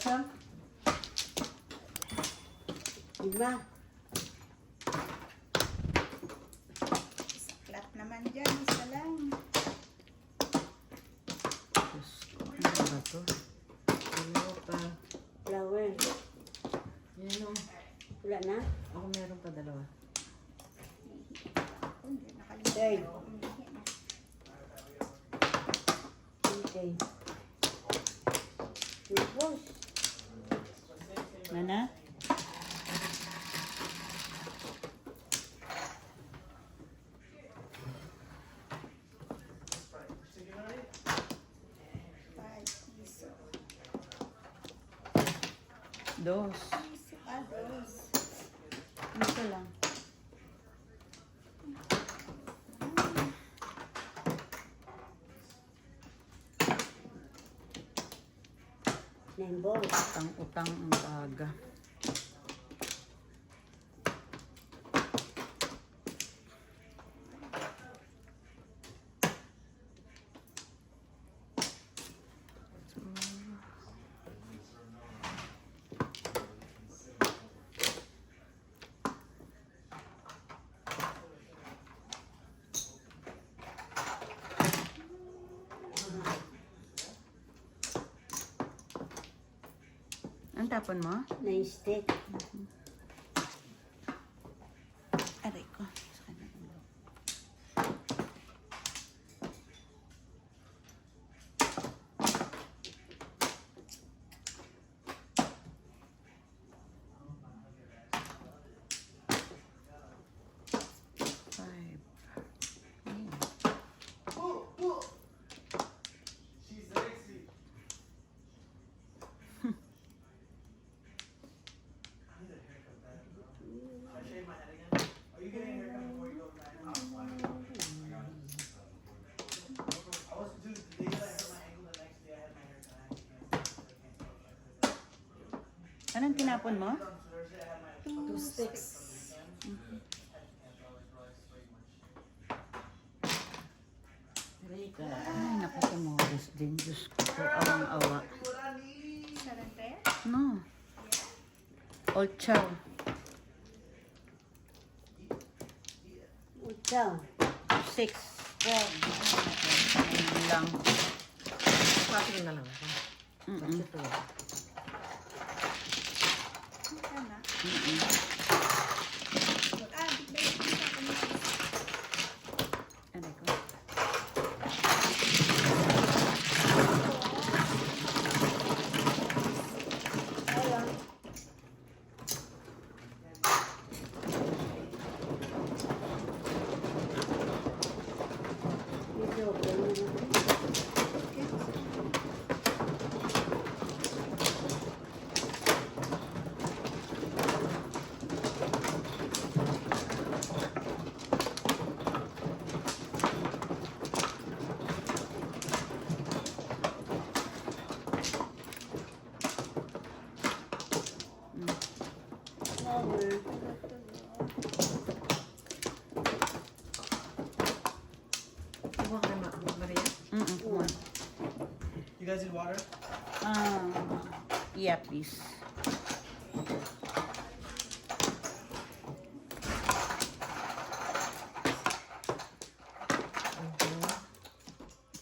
siya. Diba? Saklat naman dyan, isa lang. Diyos ko, ano ba to? Ano pa? Flower. Yan o. Wala na? Ako meron pa dalawa. Hindi, nakalimutan Third. ako umihi na. Okay. Tapos. Nana? ₱5. Dos. Dos. Isa lang. Nembol. Utang-utang ang aga. Ang tapon mo? Na-stick. Aray ko. Sa kanan. Five. She's sexy. I need a haircut, man. Should I shave my head again? Are you getting a haircut before you go to bed? I was dude, the day that I hurt my ankle, the next day I had my haircut. I can't. Anong tinapon mo? On Thursday I had my 2 sticks. Rika. Ay, naku, tumores din. Diyos ko po, awang-awa. Seven pair? No. Old chow. Ikaw. 6. 12. Ayun lang. Pating na lang ako. Mm-mm. Ito. Ito na. Mm-mm. Di ba yung isa ko na? Aray ko. Ayun. Dito. Flower. Kuha ka na, Maria. Mm-mm. Come on. You guys need water? Yeah, please.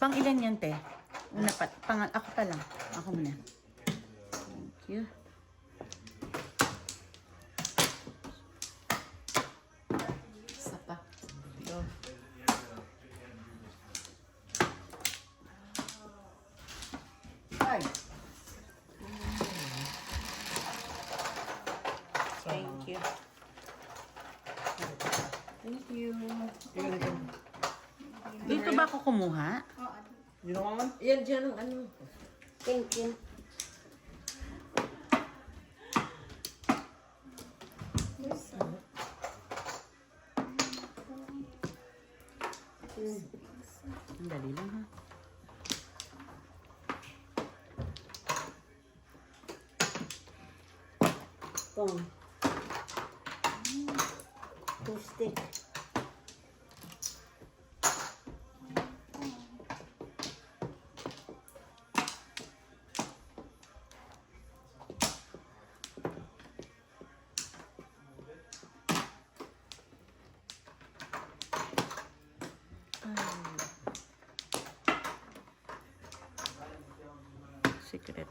Pang ilan yan, te? Una pa, ako pa lang. Ako muna. Thank you. Isa pa. Ito. Ay. Thank you. Thank you. Dito ba ako kumuha? Oo. You don't want one? Yan dyan ang ano. Thank you. Ang dali lang, ha? Pong. 2 stick. secret.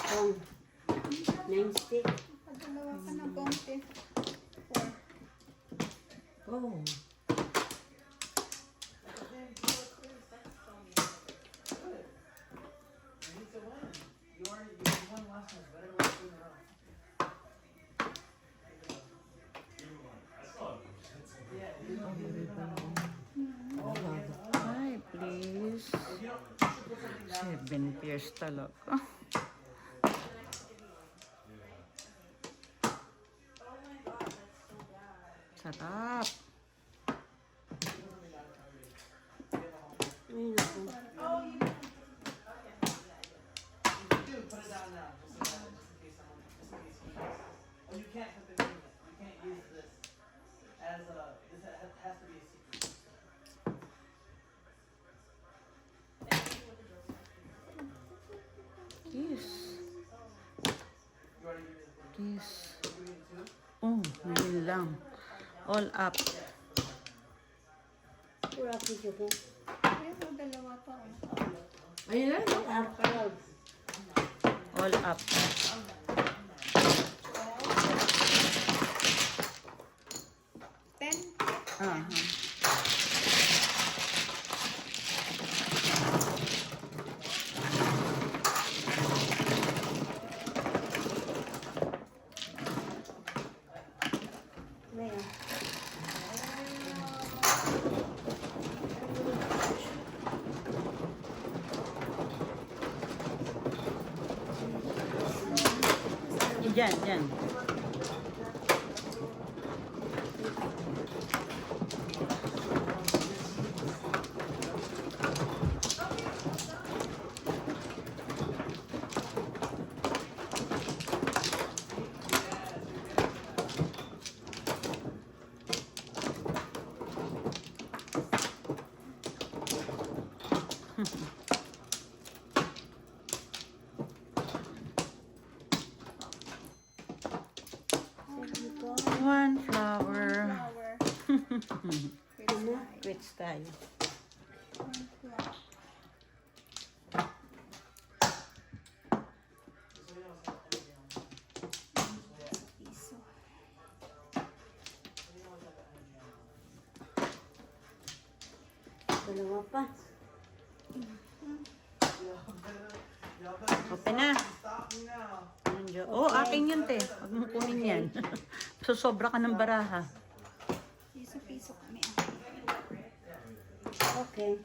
Kong. 9 stick. Padalawa ka ng konti. 4. Oh. You need to win. You won last time. Better win 2 in a row. Yeah, you know, Hi, please. 7 peers talaga. Sarap. Ay, naku. dude, put it down now. Just in case someone, just in case he uses. Oh, you can't put the thing in. You can't use this as a. This has to be a secret. Kiss. You already gave me the thing. Kiss. You give me the 2. Oh, ngayon lang. All up. Pura piso ko. Ay, so dalawa pa. Oh. Ayun na, no? Apple. All up. Ten. Aha. Ngayon. Diyan, diyan. One flower. Flower. With slide. Quits tayo. 1 flower. Piso. Dalawa pa. Open na. Stop me now. Oh, akin yun, te. Huwag mong kunin yan. Susobra ka ng baraha. Piso-piso kami. Okay.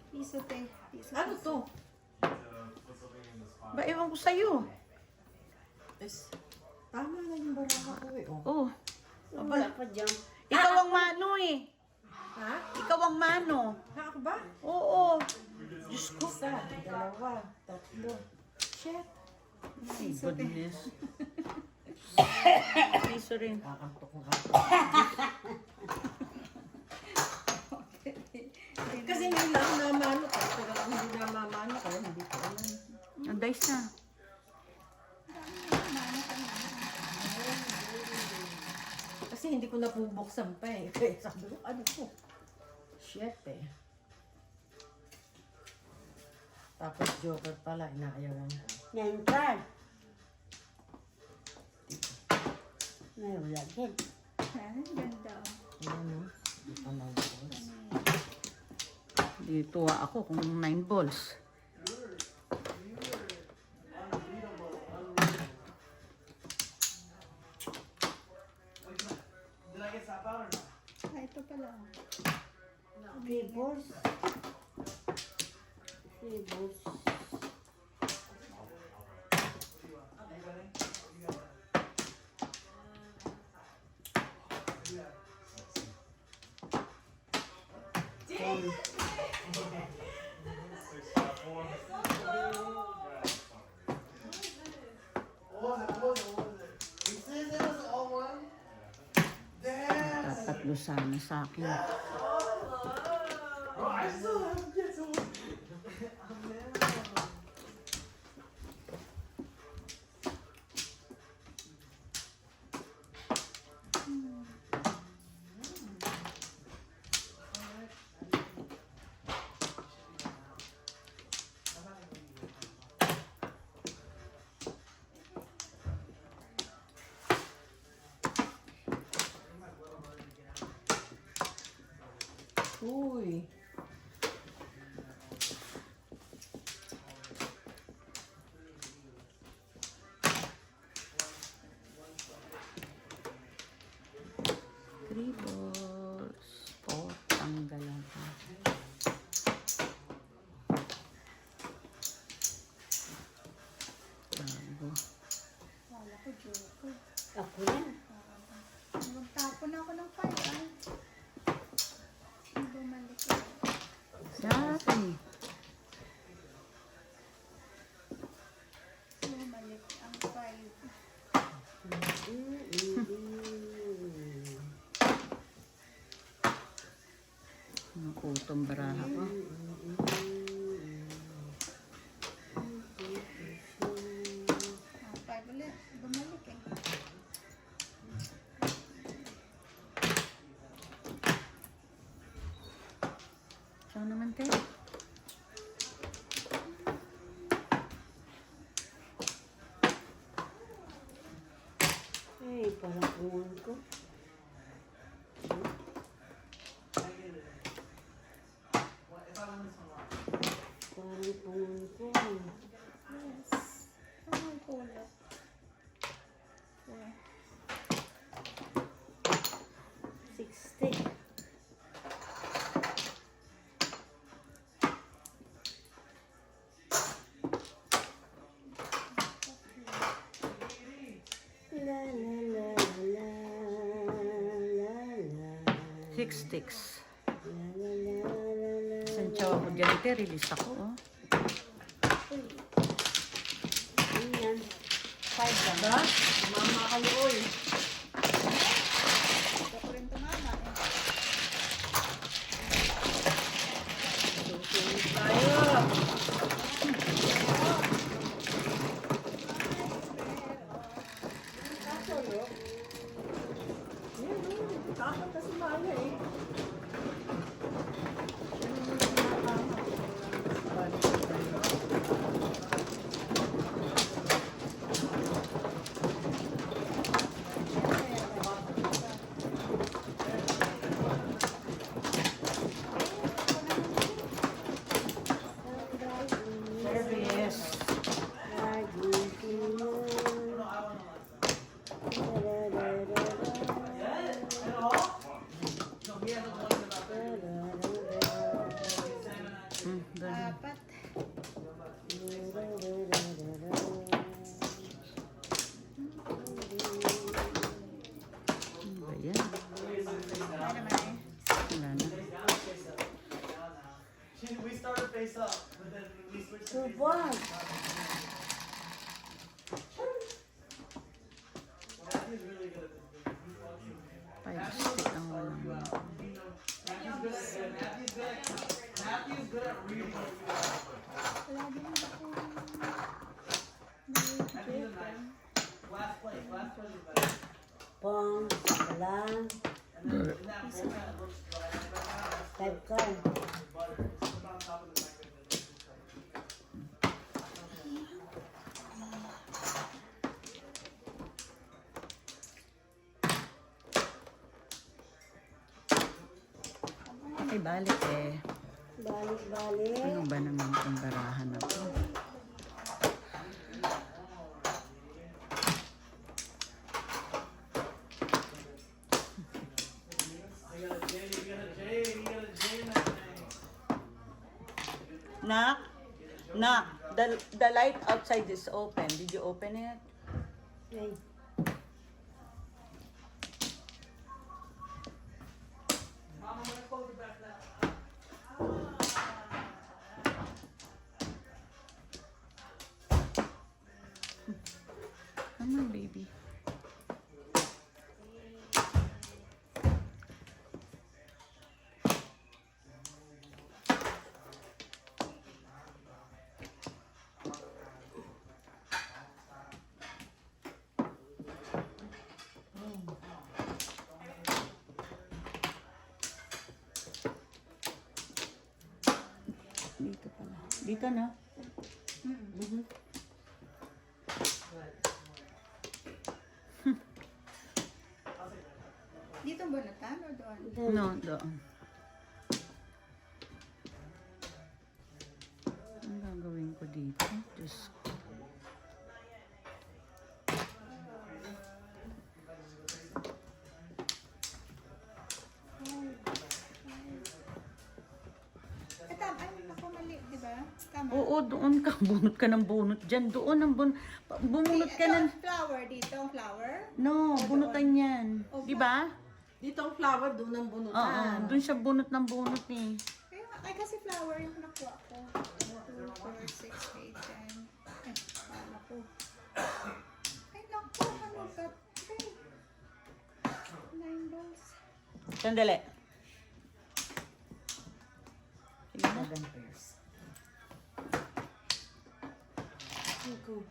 Piso, te. Piso. Ano to? Ba, ewan ko sa'yo. Is, tama na yung baraha ko eh. Oh. Oh, Wala pa dyan. ikaw ang mano eh. Ha? Ikaw ang mano. Ha, ako ba? Oo. Diyos ko. Isa, dalawa, tatlo. Shit. My goodness. Piso rin. Kakantok ko ka. Kasi may lang namano ka. Pero kung hindi namamano ka, hindi ko alam. Ang dice na. Kasi hindi ko napubuksan pa eh. Kaya sabi ko, ano po? Shit eh. Tapos joker pala, inaayawan ko. 9 card. Ay, wala din. Yan, ganda. Oh. Ayan o. Hindi pa nalabas. Dito ako kung 9 balls. Did I get stop out or not? Ah, ito pala. Oh. Fables. Fables. You got it? You got that. Yeah. What was it? He says it was all one? Damn! Tatlo sana sa akin. Bro, I still haven't get to one. Oh, man. Uy. Three balls. Oh, tanggalan. Bago. Wala ko, joker. Ako na. Magtapon ako ng 5, ay. Bumalik ko. Sabi. Bumalik ang 5. Nakutong baraha ko. Ah, 5 ulit. Bumalik eh. Saan naman, te? Ay, parang pungon ko. What if I win this one wrong? Parang pungon ko. Yes. Ang kulot. 4. 60. La la la la la la. 6 sticks. La la la la la. Santsawa ko dyan, te. Release ako, oh. Ayan. 5 lang. Ba? Mama kayo, oy. Ito ko rin tumama eh. Tayo. Yan, oh. Takot na si Maya eh. Service. Argentina. Ganun. 4. Ano ba yan? Wala naman eh. Wala na. We started face up, but then we switched to face Subang. Matthew's really good at this game. He's watching. 5 stick ang walang. Matthew's good at reading what you want. Wala din ako. Matthew's a nice. Last place is better. Pong. Salam. And then in that format, it looks dry. Right now, it's 5 card. butter. It's put on top of the microwave. Ay, balik eh. Balik-balik. Ano ba naman itong barahan na to? You got a J, you got a J, you got a J in that thing. Nak? Nak, the light outside is open. Did you open it? Ay. Mom, I'm gonna close it back now. Come on, baby. Dito pala. Dito na. Dito ba natan o doon? No, doon. po. Diyos ko. Eh, tama. Ay, ako mali, di ba? Tama. Oo, doon ka. Bunot ka ng bunot dyan. Doon ang bumunot ka ng... Flower dito, ang flower. No, bunutan yan. Di ba? Dito ang flower, doon ang Oo, bunutan. doon siya bunot ng bunot eh. Kaya, ay, kasi flower yung nakuha ko. 2, 4, 6, 8, 10. Eh, pala ko. Ay, naku, ano ka? Okay. 9 balls. Sandali. Sige na. 7 pairs. Cinco.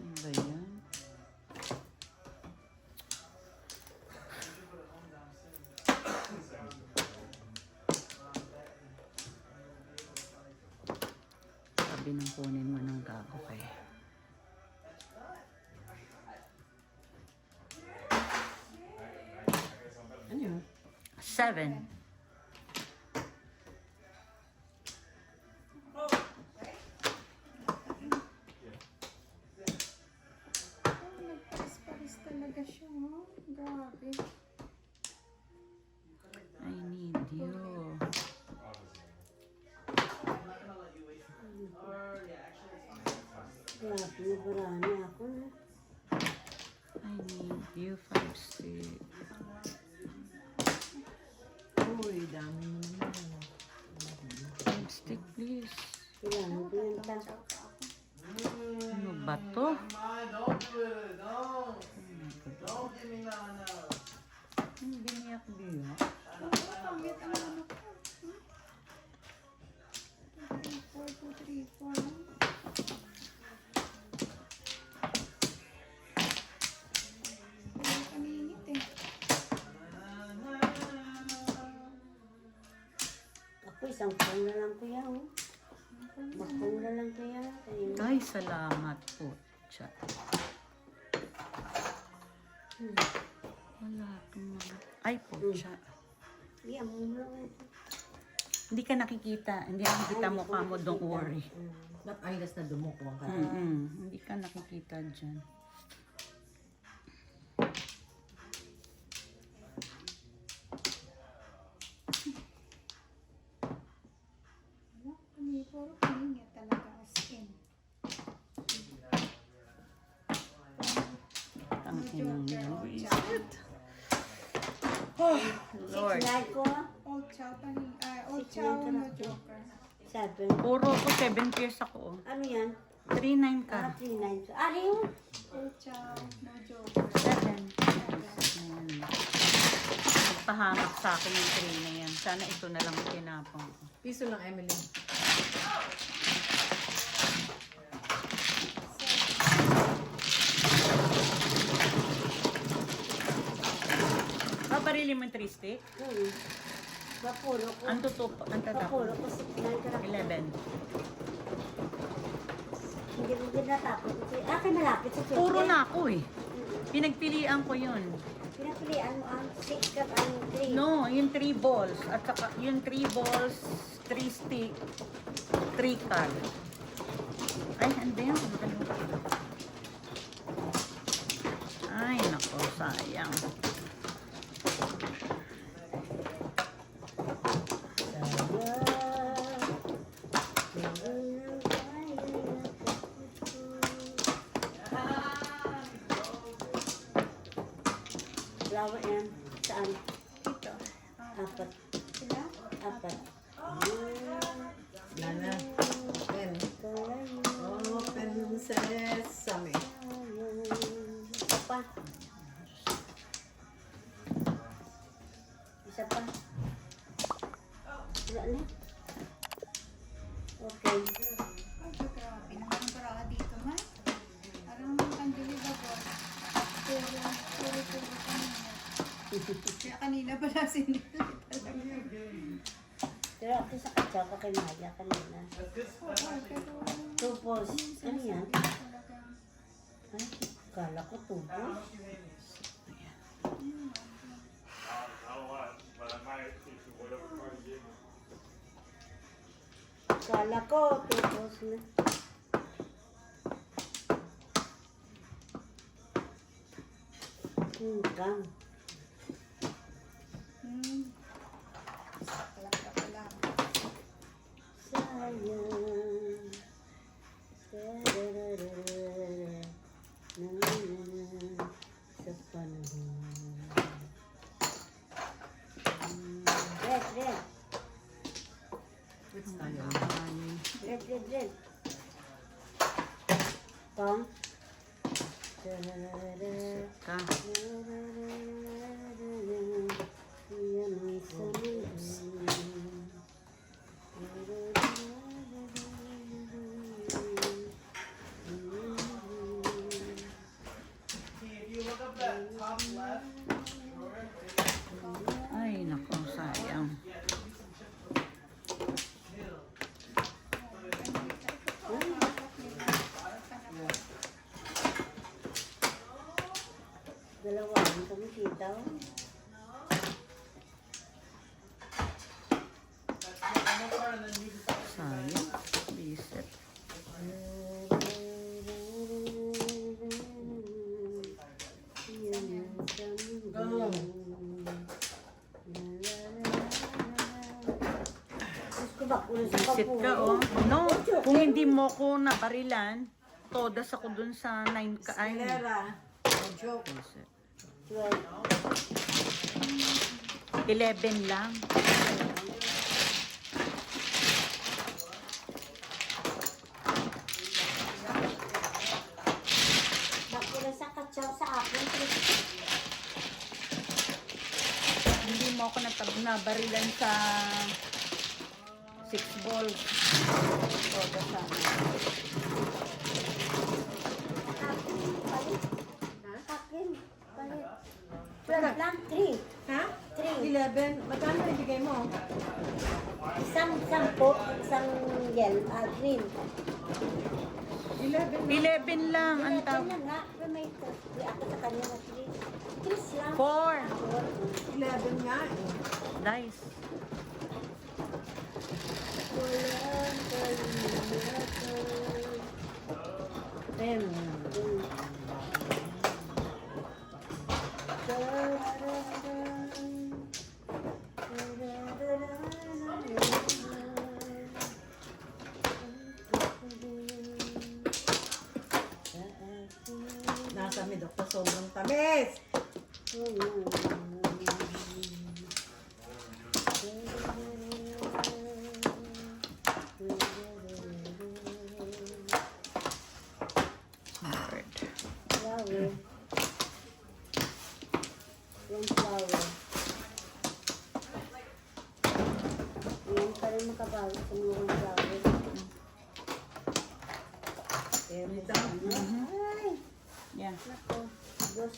Ano ba yan? Sabi nang kunin mo ng gago kaya. Ano yun? 7. Oh, nagparis-paris talaga siya, oh. Grabe. I need you. I'm not gonna let you waste it. Or, yeah, actually, it's fine. Grabe, nabarami ako na. I need you, 5 stick. Uy, dami mo naman. 5 stick, please. Kailangan ko yung tata. Ano ba to? Come on, don't do it. Don't. Don't give me that one now. Biniyak-biyak. Oh, pangit ang ano ko. 2, 3, 4, 2, 3, 4. Ay, kaninit eh. Ako isang phone na lang kuya, oh. Phone na lang kuya. Ayun. Ay, salamat po. Tsa. Wala akong mga... Ay, po, tsa. Iyan mo lang. Hindi ka nakikita. Hindi nakikita mukha mo. Don't worry. Ba't ayos na dumukuha ka? Hindi ka nakikita dyan. Ano? Puro kaninit talaga as in. Ang No inang joker, yan. Lord. 6-9 ko, Old chow, old chow, no joker. 7. Puro ko 7 pairs ako. Ano yan? 3-9 ka. 3-9. Ano yun? Old chow, no joker. 7. Ayan. Nagpahamak sa akin yung tray na yan. Sana ito na lang tinapong ko. Piso lang, Emily. Paparili mo yung 3 stick? Mapuro ko. Ang tutup, ang Mapuro tatapon. ko 6-9 ka lang. 11. Hindi ko ginatapos. Akin malapit sa 20. Puro na ako eh. Pinagpilian ko yun. Pinapilian mo ang 6 ka ang 3. No, yung 3 balls. At saka yung 3 balls, 3 stick, 3 card. Ay, ano yan? Ay, nako, sayang. Flower yan. Saan? Ito. 4. Sila? 4. Wala na. Pen. Oh, pen sa sesame. Isa pa. Isa pa. Wala na. Okay. Ay, grabe naman para dito, ha? Parang unbelievable. Puro kanina. Kaya kanina pala sinila talaga. Pero ako sa katsaka kay Maya kanina. Oo, pero... 2 balls. Ano yan? Talaga. Ay, kala ko 2 balls. Kala ko, tapos na. Kang. Talaga pala. Sayang. Tarararara. Na-na-na. Sa panahon. Red, red. Which tayo? Red, red, red. Kang. Tararara. Ka. Yan ay sa See, if you look up that top left drawer, Ay, naku, sayang. chill. dalawa ang kami kita. That's the one part, and then you just Sayang. Bisit. Bisit ka, oh. No, kung hindi mo ko nabarilan, todas ako dun sa 9 ka. Ay, Escalera. No joke. bisit. 12. 11 lang. Bakula sa katsaw sa akin. Hindi mo ako nabarilan sa 6 balls. Todas sa Akin, palit. 12 lang, 3. Ha? 11. Magkano na ibigay mo? Isang sampo, isang gel, green. 11 na. 11 lang ang Kaya tawag. na nga, may ako sa kanya na 3. 3 lang. 4 11 nga eh. dice. Walang kalimatan. 10. Nasa mi doktor sobrang tamis. Lord. Flower. Yung flower. Yan pa rin makabawi sa mga flower. Dito. Ay! Yeah. Nako. Dos.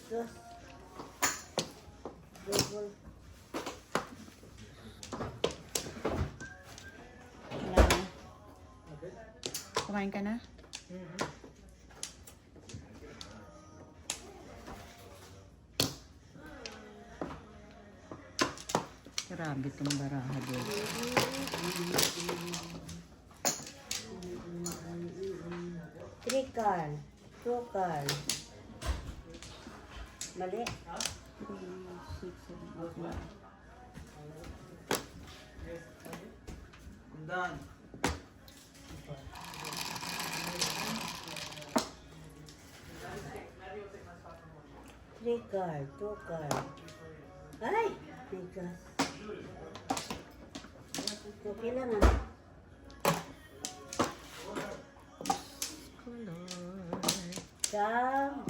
Double. Wala na. Kumain ka na? Grabe itong baraha doon. Three card. Two card. Mali. 3, 6, 7, 8, 9. I'm done. Three card. Two card. Ay! Bigas. Okay lang ah. Sam.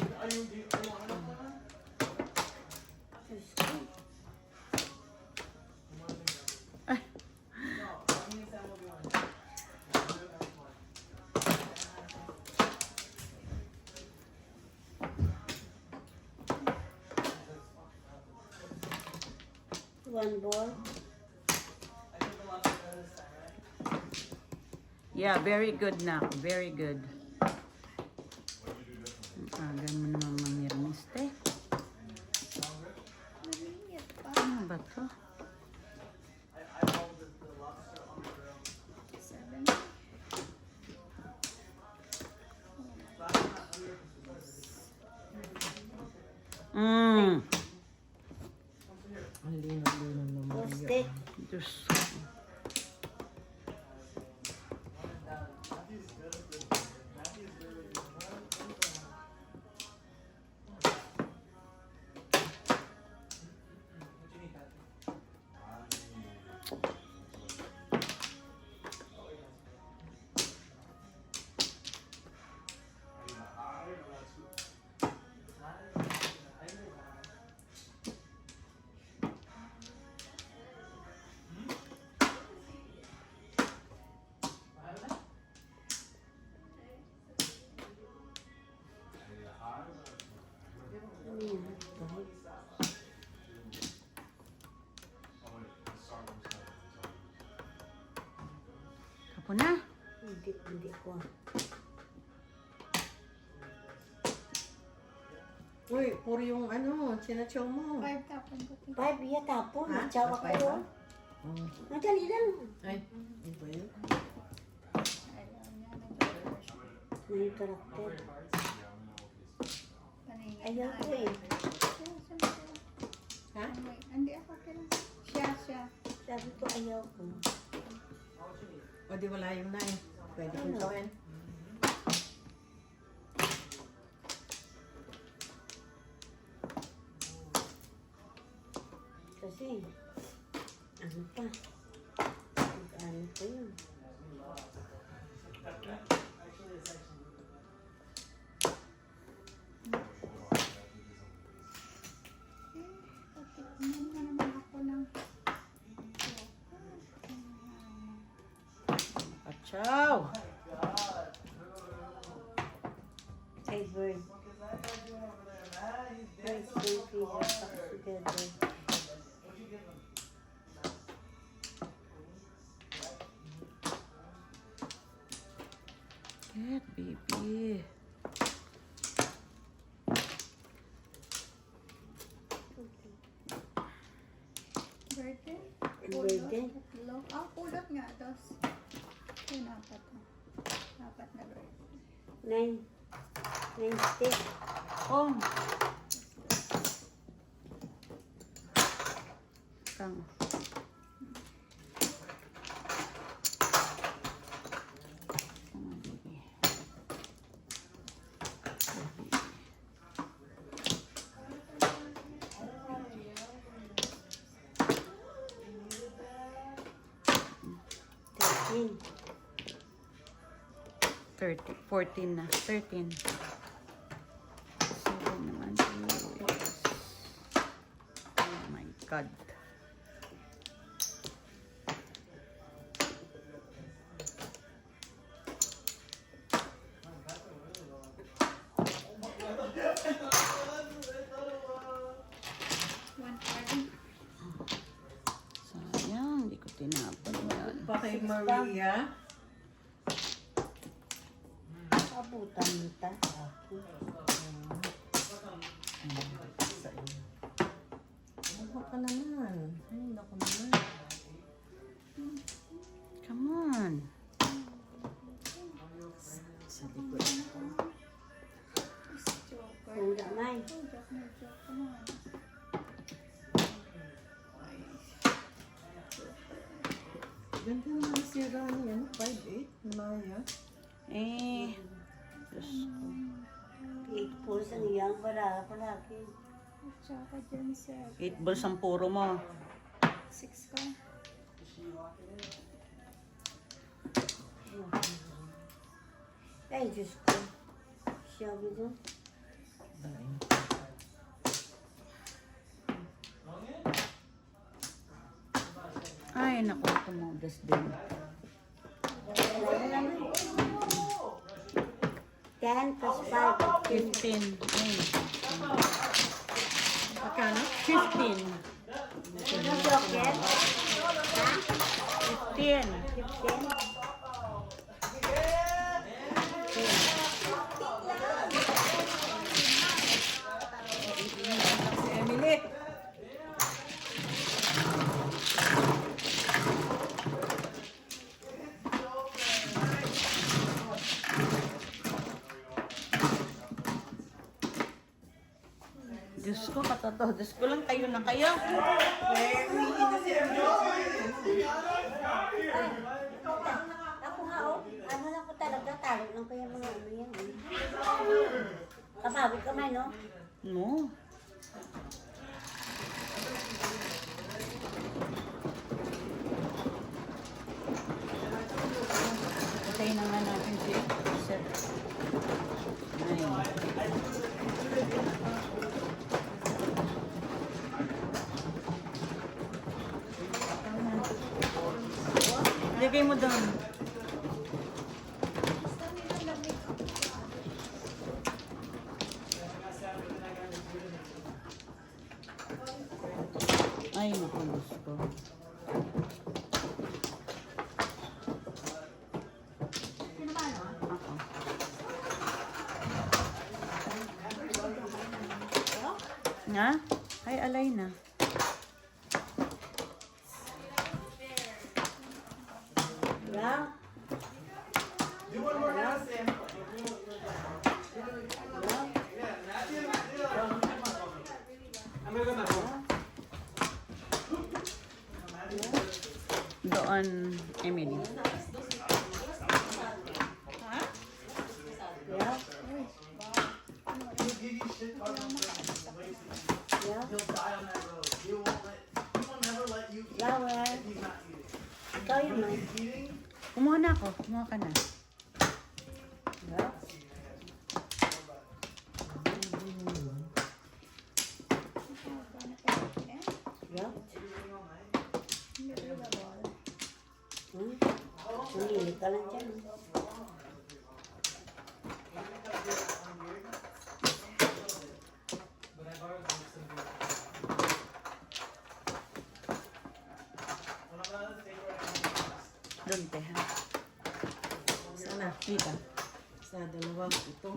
Ay, One ball. yeah, very good na. Very good. Ang aga mo naman mamirmiste. Malinit pa. Ano ba to? 7. stick. Diyos ko. What you need, Patrick? Ano yan? Dahil Kapo na. hindi ko. Uy, puro yung ano, sinachaw mo. 5 tapon ko. 5, iya tapon. Ha? Tsawa ko. Five, ha? Madali lang. Ay, ano ba yun? Ayaw niya. Nag-rush. May karakter. Paningin Ayaw na ko eh. Ha? Hindi ako kailan. Siya. Sabi ko ayaw ko. O di wala yung na eh. Pwede kong gawin. Kasi, ano pa? Ano pa yun? Patikman na naman ako ng Achaw! Hey, bird. Birds don't feed their stocks together. Get, baby. birthday. Birthday? Tatlo. Pulot nga. Tapos, yun, 4 na. 4 na birthday. 9 stick. Oh. Kang. Thirteen. 14 na. 13. 7 naman. Oh my God. One party. Sayang, hindi ko tinapon yan. Pa kay Maria. Abutan nita. Ano ka naman? Ay, naku naman. Come on. Sa likod ako. Joker. Kung damay. Joke na joke. Come on. Ganda naman si Rani, ano? 5'8", Maya. Eh, Diyos ko. 8 pulls ang iyang para palaki. At saka dyan 7. 8 balls ang puro mo. 6 ka. Ay, Diyos ko. Sabi doon. Ay, naku, tumugas din. 10 plus 5. 15. Ay, Pagkano? 15. Ano joker? Ha? 15. 15? Si Emily. Diyos ko, katotoo. Diyos ko lang kayo na kayo. Eh, umiinom si Emily. no? No. Patay na nga natin si Sir. Ay. Lagay mo doon. Ay, naku, Diyos ko. Ako. Nga? Ay, alay na. Yeah. Do one more now, Sam. I'm gonna go my phone. Doon, Emily. Yeah. He'll give you shit on the Yeah. He'll die on that road. He will never let you eat Flower. if he's not eating. Ikaw yun, When man. he's eating, Kumuha na ako. Kumuha ka na. Yeah. Yeah. Nanginig ka lang dyan. but I borrowed some beer. When I'm out of the table, I'm Doon, te, ha? Sana. Dito. Sa dalawang ito.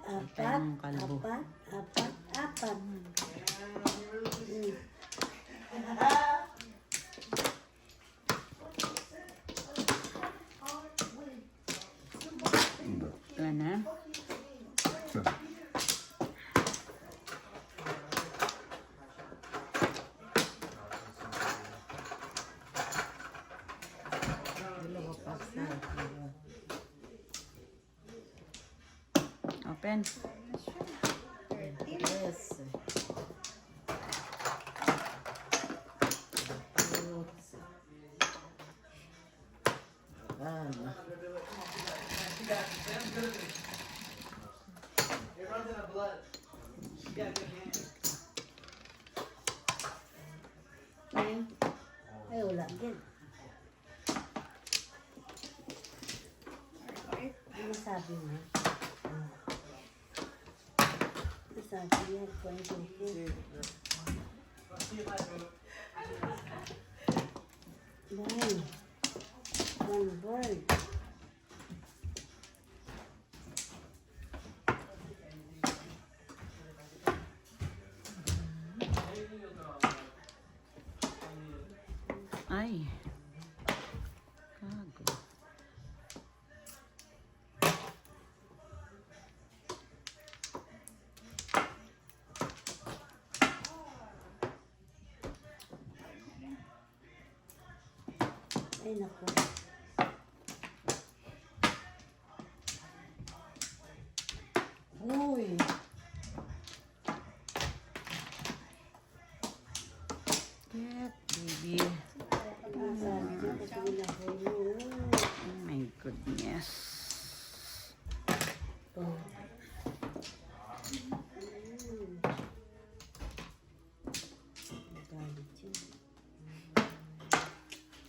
Apat, Yung kalbo. apat. Wala na. Dalawa pa sa. Open. Yes. It runs in her blood. She got good hands. Ay, wala din. Ano sabi mo? Ano sabi niya? One. One bird. Ay. Gago. Ay, naku. Uy. Get, baby. Ano sabi niya? Kasi nilagay mo. Oh my goodness. Oh. Galit yun.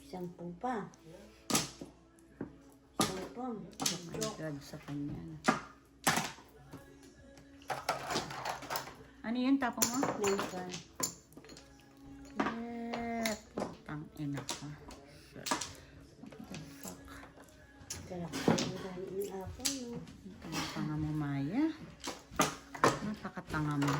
Sampu pa. Sampu. Oh my God, sa kanya. Ano yun, tapo mo? Naikan. Get. Putang ina ka. Shit. What the fuck? Sarap. Ang dami ng apo, no? Tanga mo, Maya. Napakatanga mo.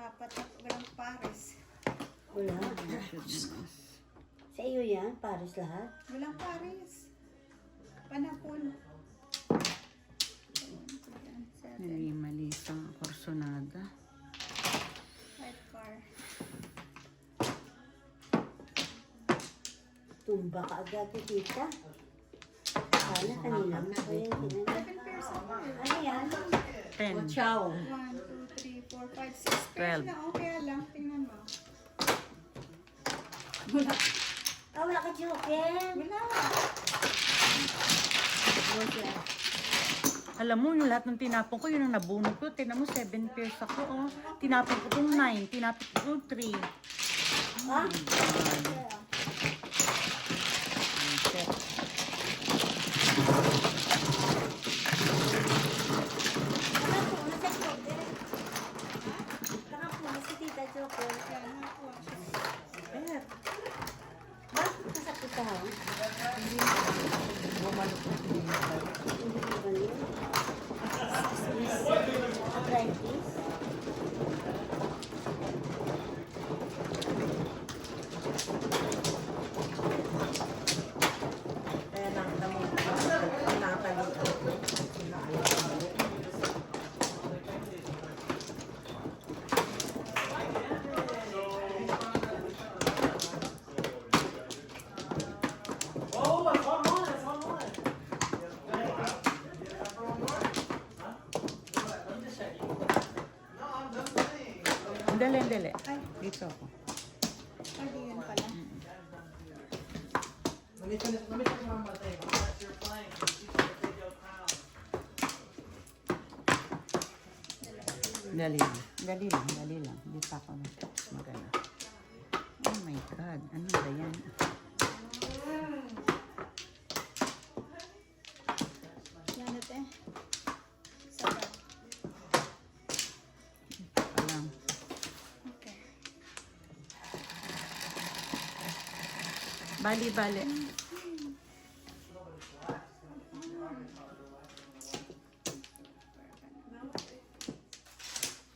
Apat na walang pares. Wala. Goodness. Si Sa iyo yan, Paris lahat. Walang Paris. Panapon. 7. Mali sa Corsonada. 5 car. Tumba ka agad, tita. Sana kanina mo pa yan. 7 pairs ako eh. Ano yan? 10. Chow. 1, 2, 3, 4, 5, 6 pairs 12. na. Okay lang. Tingnan mo. Ah, wala ka joken. Wala. Alam mo, yung lahat ng tinapon ko, yun ang nabunod ko. Tinan mo, 7 pairs ako, oh. Tinapon ko itong 9, tinapon ko itong 3. Ha? Nakapuna sa joker. Nakapuna si tita joker. Yan, nakuha siya. Eh, Bakit nasakit ka ha? bumalukot din. Hindi ko ba yun? Arthritis? Kaya nakita mo, natali ako. Oh, it's one more. It's one more. Let me just check. No, I'm done playing. Dali, dali. Dito ako. Ay, di yun pala. Let me check one more thing. Unless you're playing, she's gonna take your crown. Dali lang. Dali lang, dali lang. Hindi pa ako magana. Oh my God. Ano ba yan? Yan ito eh. Sarap. Alam. Okay. Bali, bali.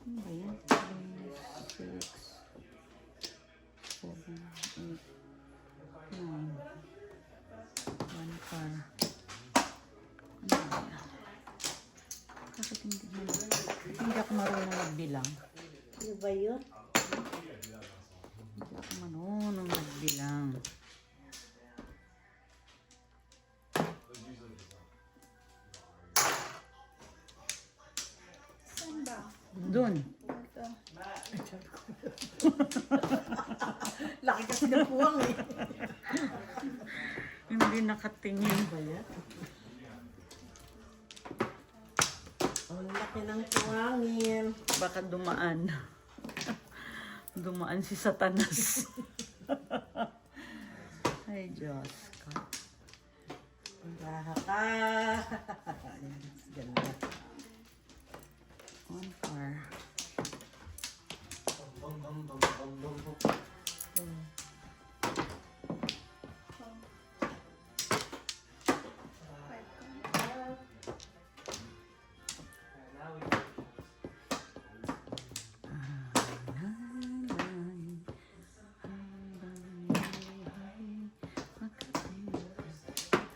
Ano ba yan? 3, 6, 7, 8, 9. 1 car. Ano ba yan? Bakit hindi ako marunong magbilang? Ano ba yun? Hindi ako marunong magbilang. Saan ba? Doon. Ito. Laki kasi ng puwang eh. Hindi nakatingin. Ba yan? Ang laki ng puwangin. Baka dumaan. Dumaan si Satanas. Ay, Diyos ko. Raha ka. Ayan, ganda. 1 car.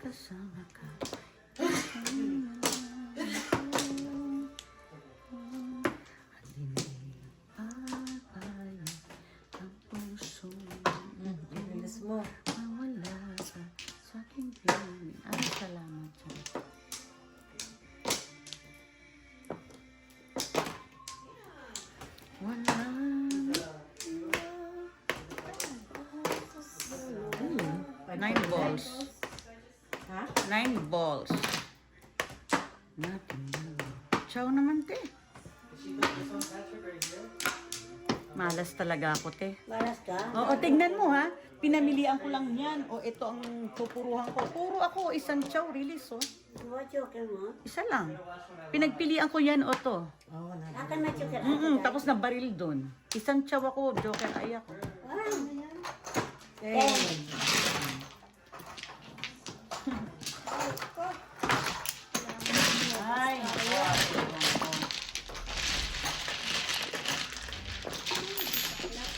Kasama ka. Bilis mo. Mawala ka sa aking piling. Ay, salamat siya. Wala. 9 balls. Ha? 9 balls. Nothing. Chow naman, te. Malas talaga ako, te. Malas ka? Oo, tignan mo ha. Pinamilian ko lang yan. O, ito ang pupuruhan ko. Puro ako, isang chow release, oh. Ano joker mo? Isa lang. Pinagpilian ko yan, o to. Oo, na. Akan na joker. Tapos na baril dun. Isang chow ako, joker ay ako. Eh, Ay,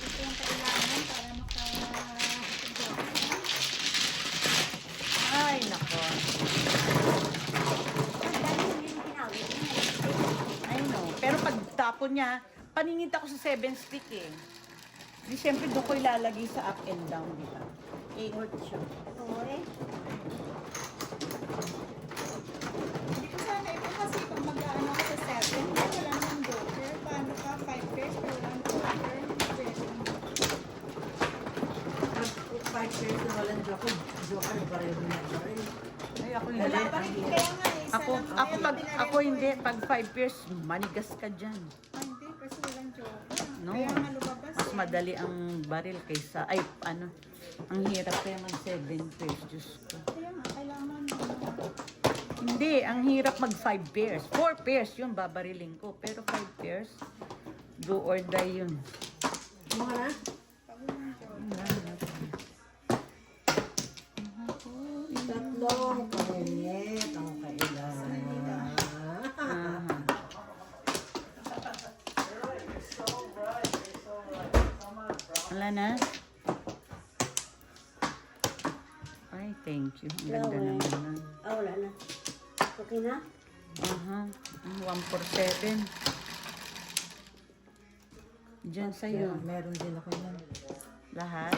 Ito yung kailangan para maka-joke. Pero pag tapon niya, paningit ako sa 7 stick eh. Di syempre doon ko ilalagay sa up and down, di ba? Eh, Oo eh. Hindi ko sana ito kasi pag mag-ano ako sa 7, wala namang joker. Paano ka? 5 pairs pero walang joker. Pag 5 pairs na walang joker, joker pareho na pareho. ay ako Wala hindi. pa rin. Kaya nga eh. isa Ako, lang. ako, Kaya pag, pinarin ako ko hindi. eh. Pag 5 pairs, manigas ka dyan. Ah, hindi, kasi walang joker. No. Kaya nga lumabas Mas eh. madali ang baril kaysa, ay, ano, ang hirap kaya mag 7 pairs, Diyos ko. Kaya nga, kailangan mo. Hindi, ang hirap mag 5 pairs. 4 pairs yun, babariling ko. Pero 5 pairs, do or die yun. Mga na? Pag walang joker. Tatlong kainit ang kailangan. Aha. Wala na? Ay, thank you. Ang ganda Flower. naman nun. Ah, wala na. Okay na? Aha. 147. Diyan sa'yo. Meron din ako yan. Lahat.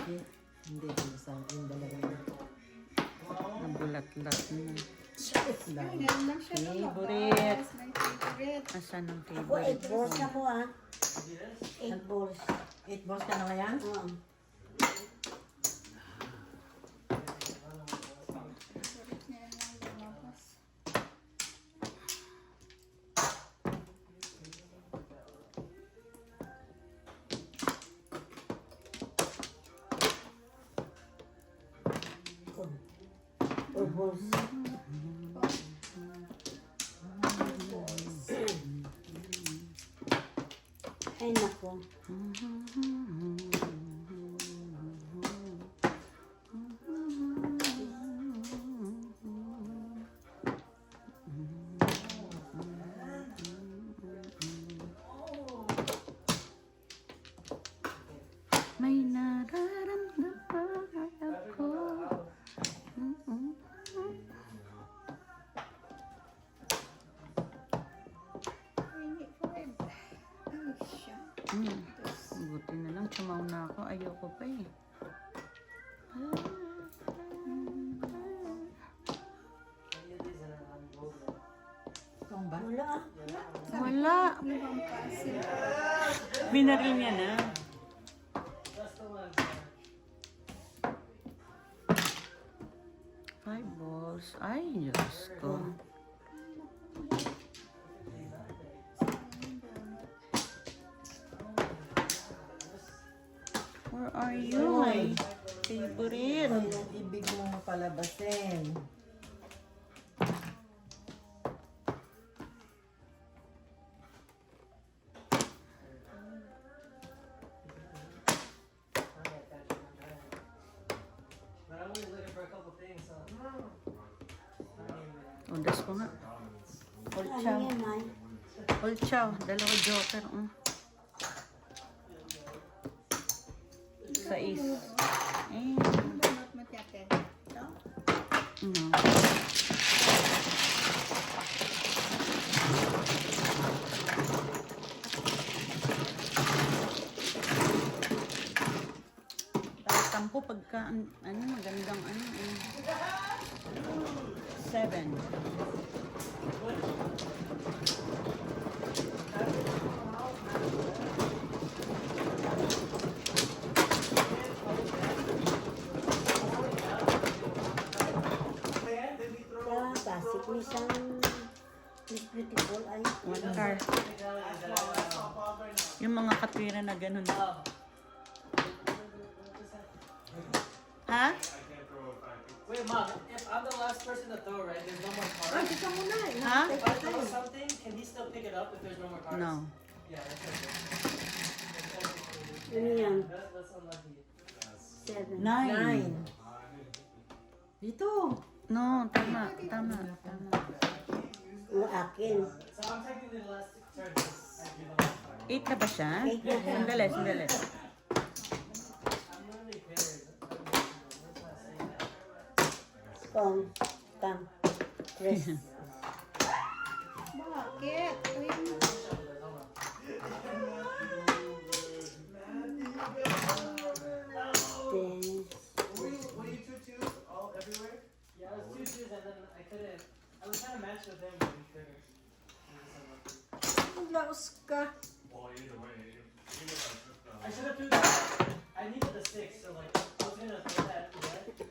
Hindi, sa yung dalawa na. Nabulat-lat na. Lang. Ngayon lang siya Favorite. lumabas. My favorite. Asan ang Ako, 8 favorite? balls ako ah. 8 balls. 8 balls ka na ngayon? Oo. Favorite niya lang lumabas. Or balls. Ay, nako. May nararamdaman ako. Wait for it. Ay, siya. Buti na lang, chumaw na ako. Ayoko pa eh. Ikaw ba? Wala ah. Wala. Ibang kasi. Binaril niya na. That's the one. 5 balls. Ay, Diyos ko. Where are you? Ay. Favorite. Ito yung ibig mong palabasin. But I'm only looking for a couple things, so. Undas ko nga. All Ano chow. yan, May? All chow. Dalawa joker. Sais. Eh. Bunot mo tiyate. Ito? No. Tampo pagka, ano, magandang ano. 7. Kaya basic ni isang Miss Beautiful ay. One car. Yung mga katwira na ganun. Ha? Wait, Mom, if I'm the last person to throw, right, there's no more Ay, cards. kita mo na eh. Ha? If I throw something, can he still pick it up if there's no more cards? No. Yeah, that's okay. Ano yan? That's unlucky. 7. 9. 9. Dito. No, tama. Tama. Tama. O akin. So I'm taking the last turn. I do the last card. 8 na ba siya? 8 na siya. Sandali, sandali. I'm really pairs. Let's not say that. Pong. Tang. Press. Bakit? Uy, laos ka. I should have threw that. I needed the 6, so like I was gonna throw that red. And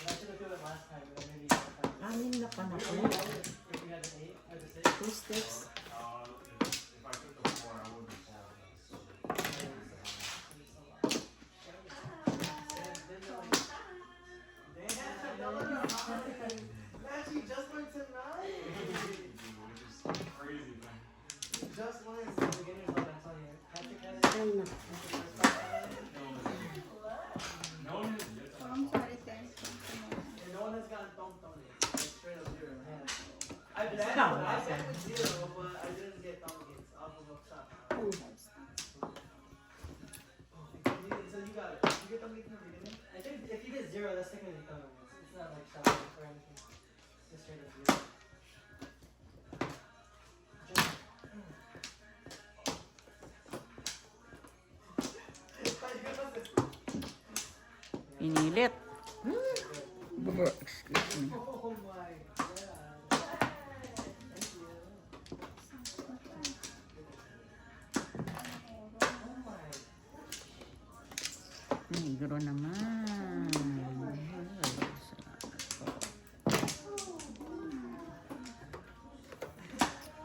I should have threw it last time, but then maybe next time. Anim na pa na If po. you had an 8 or the 6. 2 sticks. Actually, just learned tonight. Just learned some beginner's luck, I'm telling you. Patrick had it. Ay, naku. So, I'm sorry, thanks. And no one has gotten thumped on it. Like straight up 0. I bet with 0, but I didn't get thumb against off of a shot. So you got it. Did you get thumb against in the beginning? I think if you get 0, that's technically thumb against. It's not like shot or anything. Just straight up 0. Pinilit. Excuse me. Oh my god. Thank you. Oh my. Negro naman. Ay, salamat po.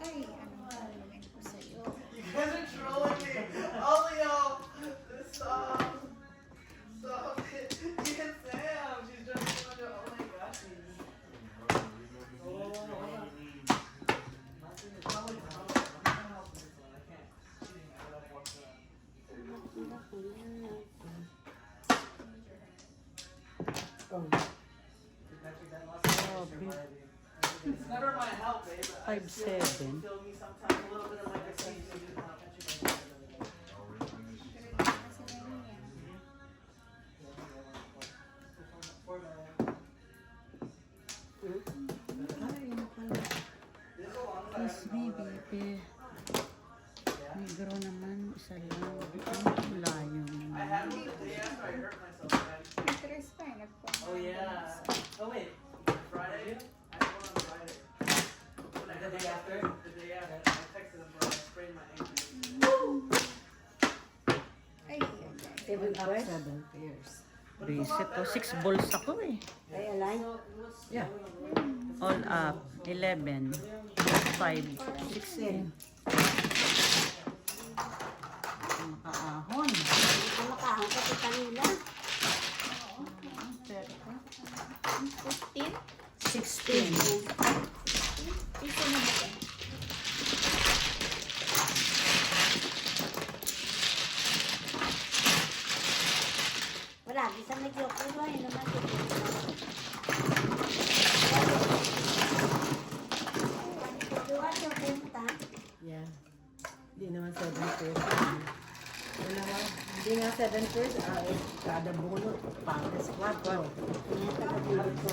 Ay, anong gagawin ko sa'yo? You guys are trolling me. All of y'all. Stop. Stop it. Even Sam. She's just oh my gosh. Oh, nothing is wrong with her. I'm not helping this one. I can't. Cheating. I gotta walk that. Oh. Patrick, that lost Oh, surviving. It's never my help, babe. I still 5'7". feel me sometimes a little bit of like a season. Ganito kasi ngayon yan. Ay, ano pala. Kiss me, baby. Negro naman. Isa lang. Ang layo I naman. had one the day after I hurt myself. Interest pa eh, nagpapalala. Oh yeah. Oh wait, Friday? I had one on Friday. The day after? The day after. I texted him bro, I sprained my ankle. Ay, ay, ay. 7 Up pairs? 7 pairs. Reset to. 6 balls ako eh. Ay, alay. Yeah. All up. 11. 5. 16. Makaahon. Ito makahang ka sa kanila. 15? 16. Piso na ba yan? Wala, bisa medyo kulo. Yun naman. Dua siya punta. Yeah. Hindi naman 7 pairs. Wala nga. Hindi nga 7 pairs. Kada bunot. Pares 4. Kaya taga-bulot ko.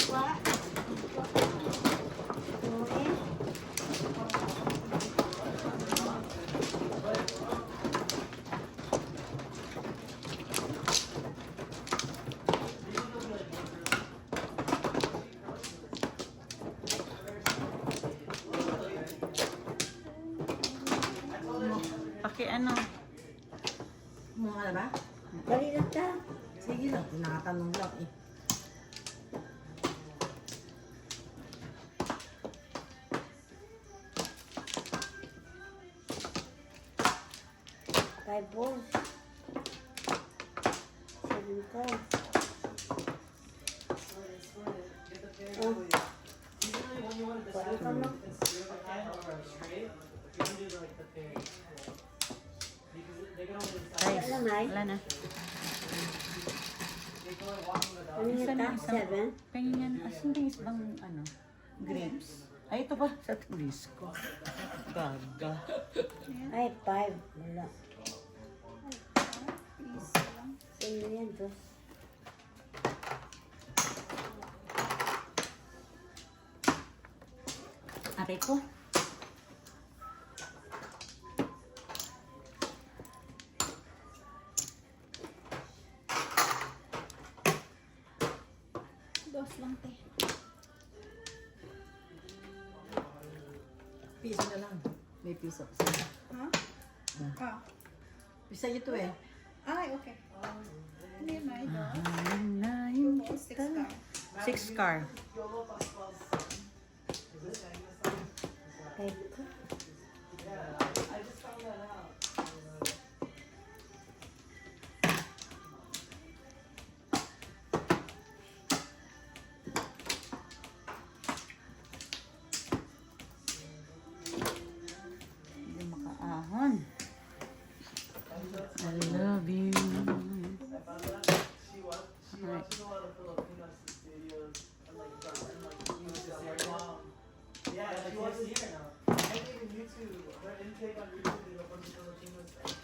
What? Okay. Paki ano? Mga na ba? Dali lang ta. Sige lang. Tinatanong lang eh. Five balls. 7 cards. Get the pair Oh. early. Usually when you want to decide Paano ka, no? if it's zero or straight, you can do like the pair. Because they can only decide. Guys, Wala na, ay. wala na. They go like walking without. Ano Isa yun na, ta? isa. 7? Pengen asin din bang ano? Grapes. Ay, ito ba? Sa tulis ko. Gaga. Ay, 5. Wala. Piso lang. Sino yan, Diyos? Aray ko. lang, te. Piso na lang. May piso. Ha? Ah. Bisa ito eh. Ay, okay. Hindi na ito. Mahalain Two balls, six kita. car. 6 car. Kahit ito. Yeah, I just found that out. Hindi makaahon. I love you. She watches a lot of Filipino videos and like mom. Yeah, she watches here now. I think in YouTube, her intake on YouTube is a bunch of Filipino stuff.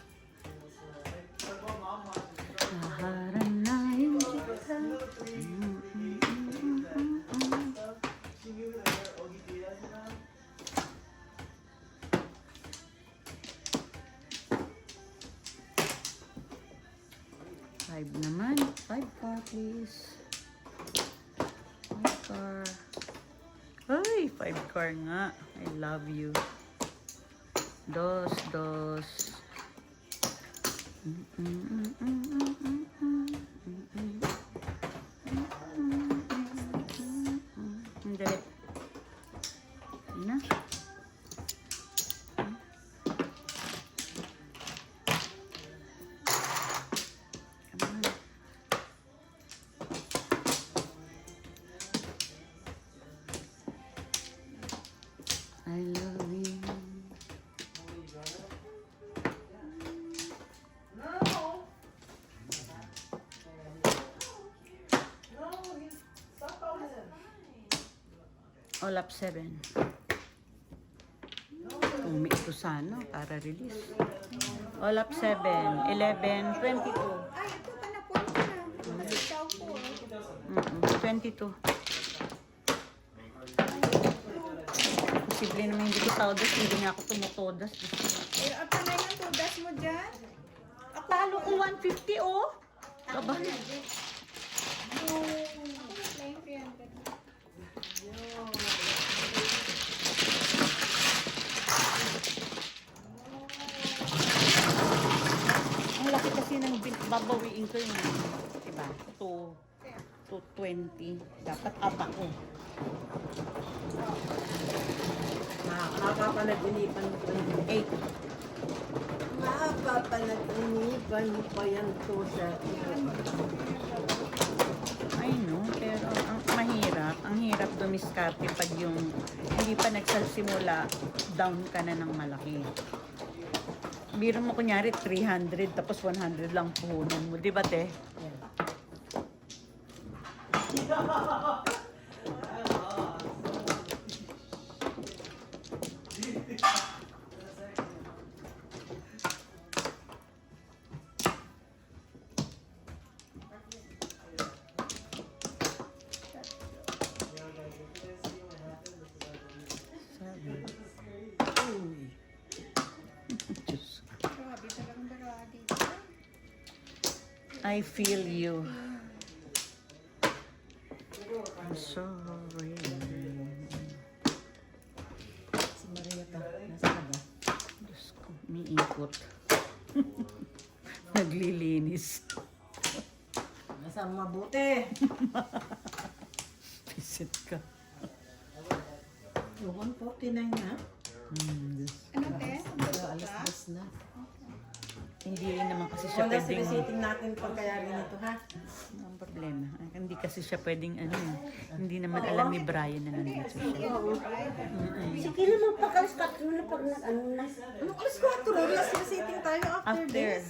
Like what mom watches. Maharanayin You kita. know the three games that stuff? She knew that they're Ogie Diaz now. Five naman. 5 car, please. 5 car. Ay, 5 car nga. I love you. Dos. Hindi. Na. Come on. I love you. No! No, stop calling him. All up 7. Umi ito sana para release. All up 7, 11, 22. Ay, ito ka na po na. Kasi daw po. 22. Posible naman hindi ko taudas, hindi nga ako tumutodas. Eh, apa na yung tudas mo dyan? Ako Talo ko 150 oh. Aba. Ako na yung 300. Ang laki kasi ng babawiin ko yung, diba, 220. Dapat aba ko. Nakakapanag-inipan ko. 8. Nakakapanag-inipan pa yan to sa I know, pero ang hirap dumiskarte pag yung hindi pa nagsasimula, down ka na ng malaki. Biro mo kunyari 300 tapos 100 lang puhunan mo, di ba te? Sabi. Uy. Diyos ko. Grabe talagang dalawa dito. I feel you. I'm sorry. si Maria pa. Nasa ka ba? Diyos ko, umiikot. Naglilinis. Nasa mabuti. Pisit ka. 149 na. Diyos. Ano, te? So, alas 10 na. Hindi rin naman kasi siya Wala pwedeng... sinisiting natin pagkayarin nito ha. Ang problema. Hindi kasi siya pwedeng ano eh. Hindi naman alam ni Brian na nandito siya. Sige naman, pakalas-kat mo na pag nag-ano na. Anong alas 4? Wala sinisiting tayo after After. this.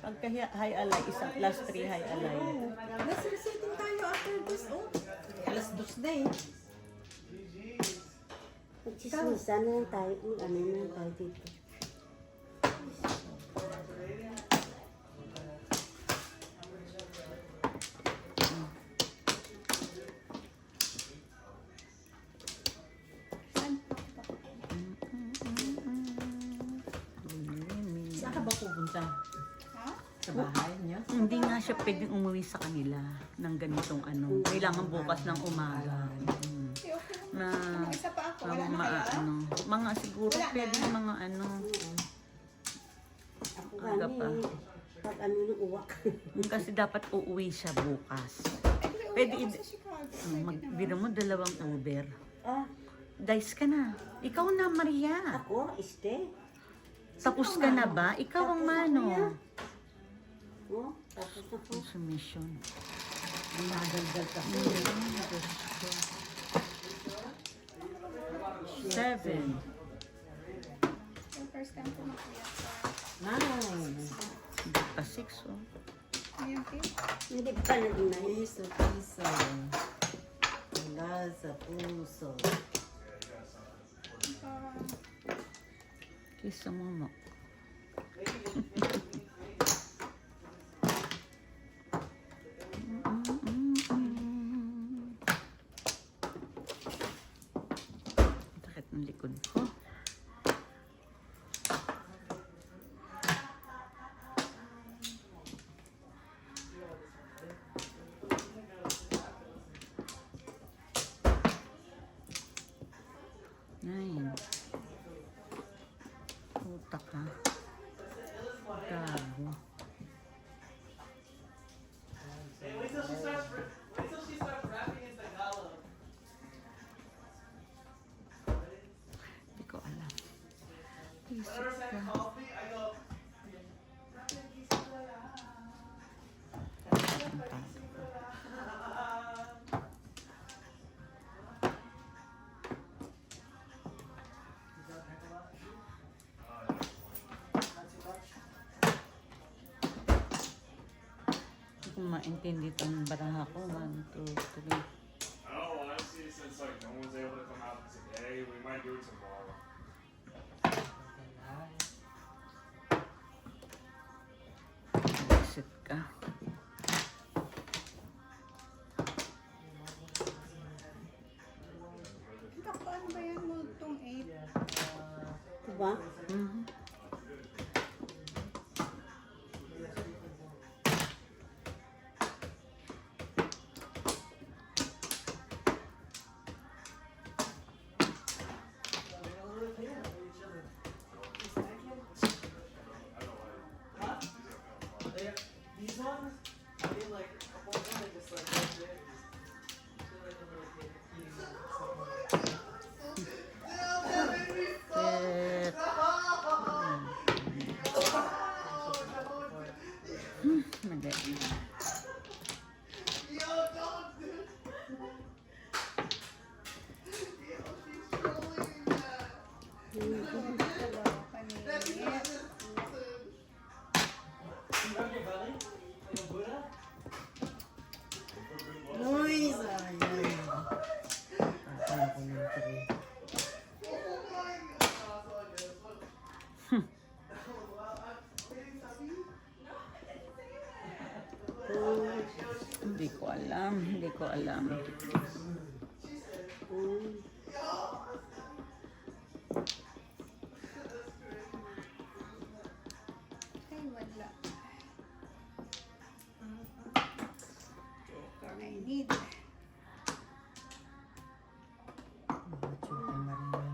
Pagka high alay, isa plus 3 high alay. Wala sinisiting tayo after this. Oh. Alas 2 na eh. Magsisisa na lang tayo, ano na lang tayo dito. Saan ka ba pupunta? Ha? Sa sa bahay niya. Hindi nga siya pwedeng umuwi sa kanila ng ganitong ano. Kailangan bukas ng umaga. Okay, okay. Na Isa pa ako. Wala na kayo? ano, mga siguro Wala na. pwede mga ano. Ako Aga pa. gani, pag ano nung uwak. Kasi dapat uuwi siya bukas. Pwede Pwede ako i- sa Chicago. Pwede naman. Magbira mo 2 Uber. Ah, Dice ka na. Ikaw na, Maria. ako, Tapos ka na ba? Ikaw ang mano. Oh, tapos na po. Submission. Nadaldal ka. 7. Yung first time ko makiyak sa... 9. Hindi pa 6, oh. Ayan, okay. Hindi pa naging Piso, piso. Mula sa puso. Kisa mo mo. Sakit ng likod ko. Nine. Puta ka. Gago. Hey, wait till she starts rapping in Tagalog. Hindi ko alam. Whenever Isip Sam ka. calls me, I go. Hindi ko maintindi itong baraha ko. 1, 2, 3. Oh, honestly, since like no one's able to come out today, we might do it tomorrow. Isip ka. Naku, ano ba yan? Multong 8. Diba? Mhm. These ones, I mean, like, a couple of them, they just like, that's it. Feel like a little kid eating something. Set. Mali. Paningit. Uy, sayang. Patay ako ng 3. Hindi ko alam. Hindi ko alam. Ay, wala. Joker I need. Chupa Maria.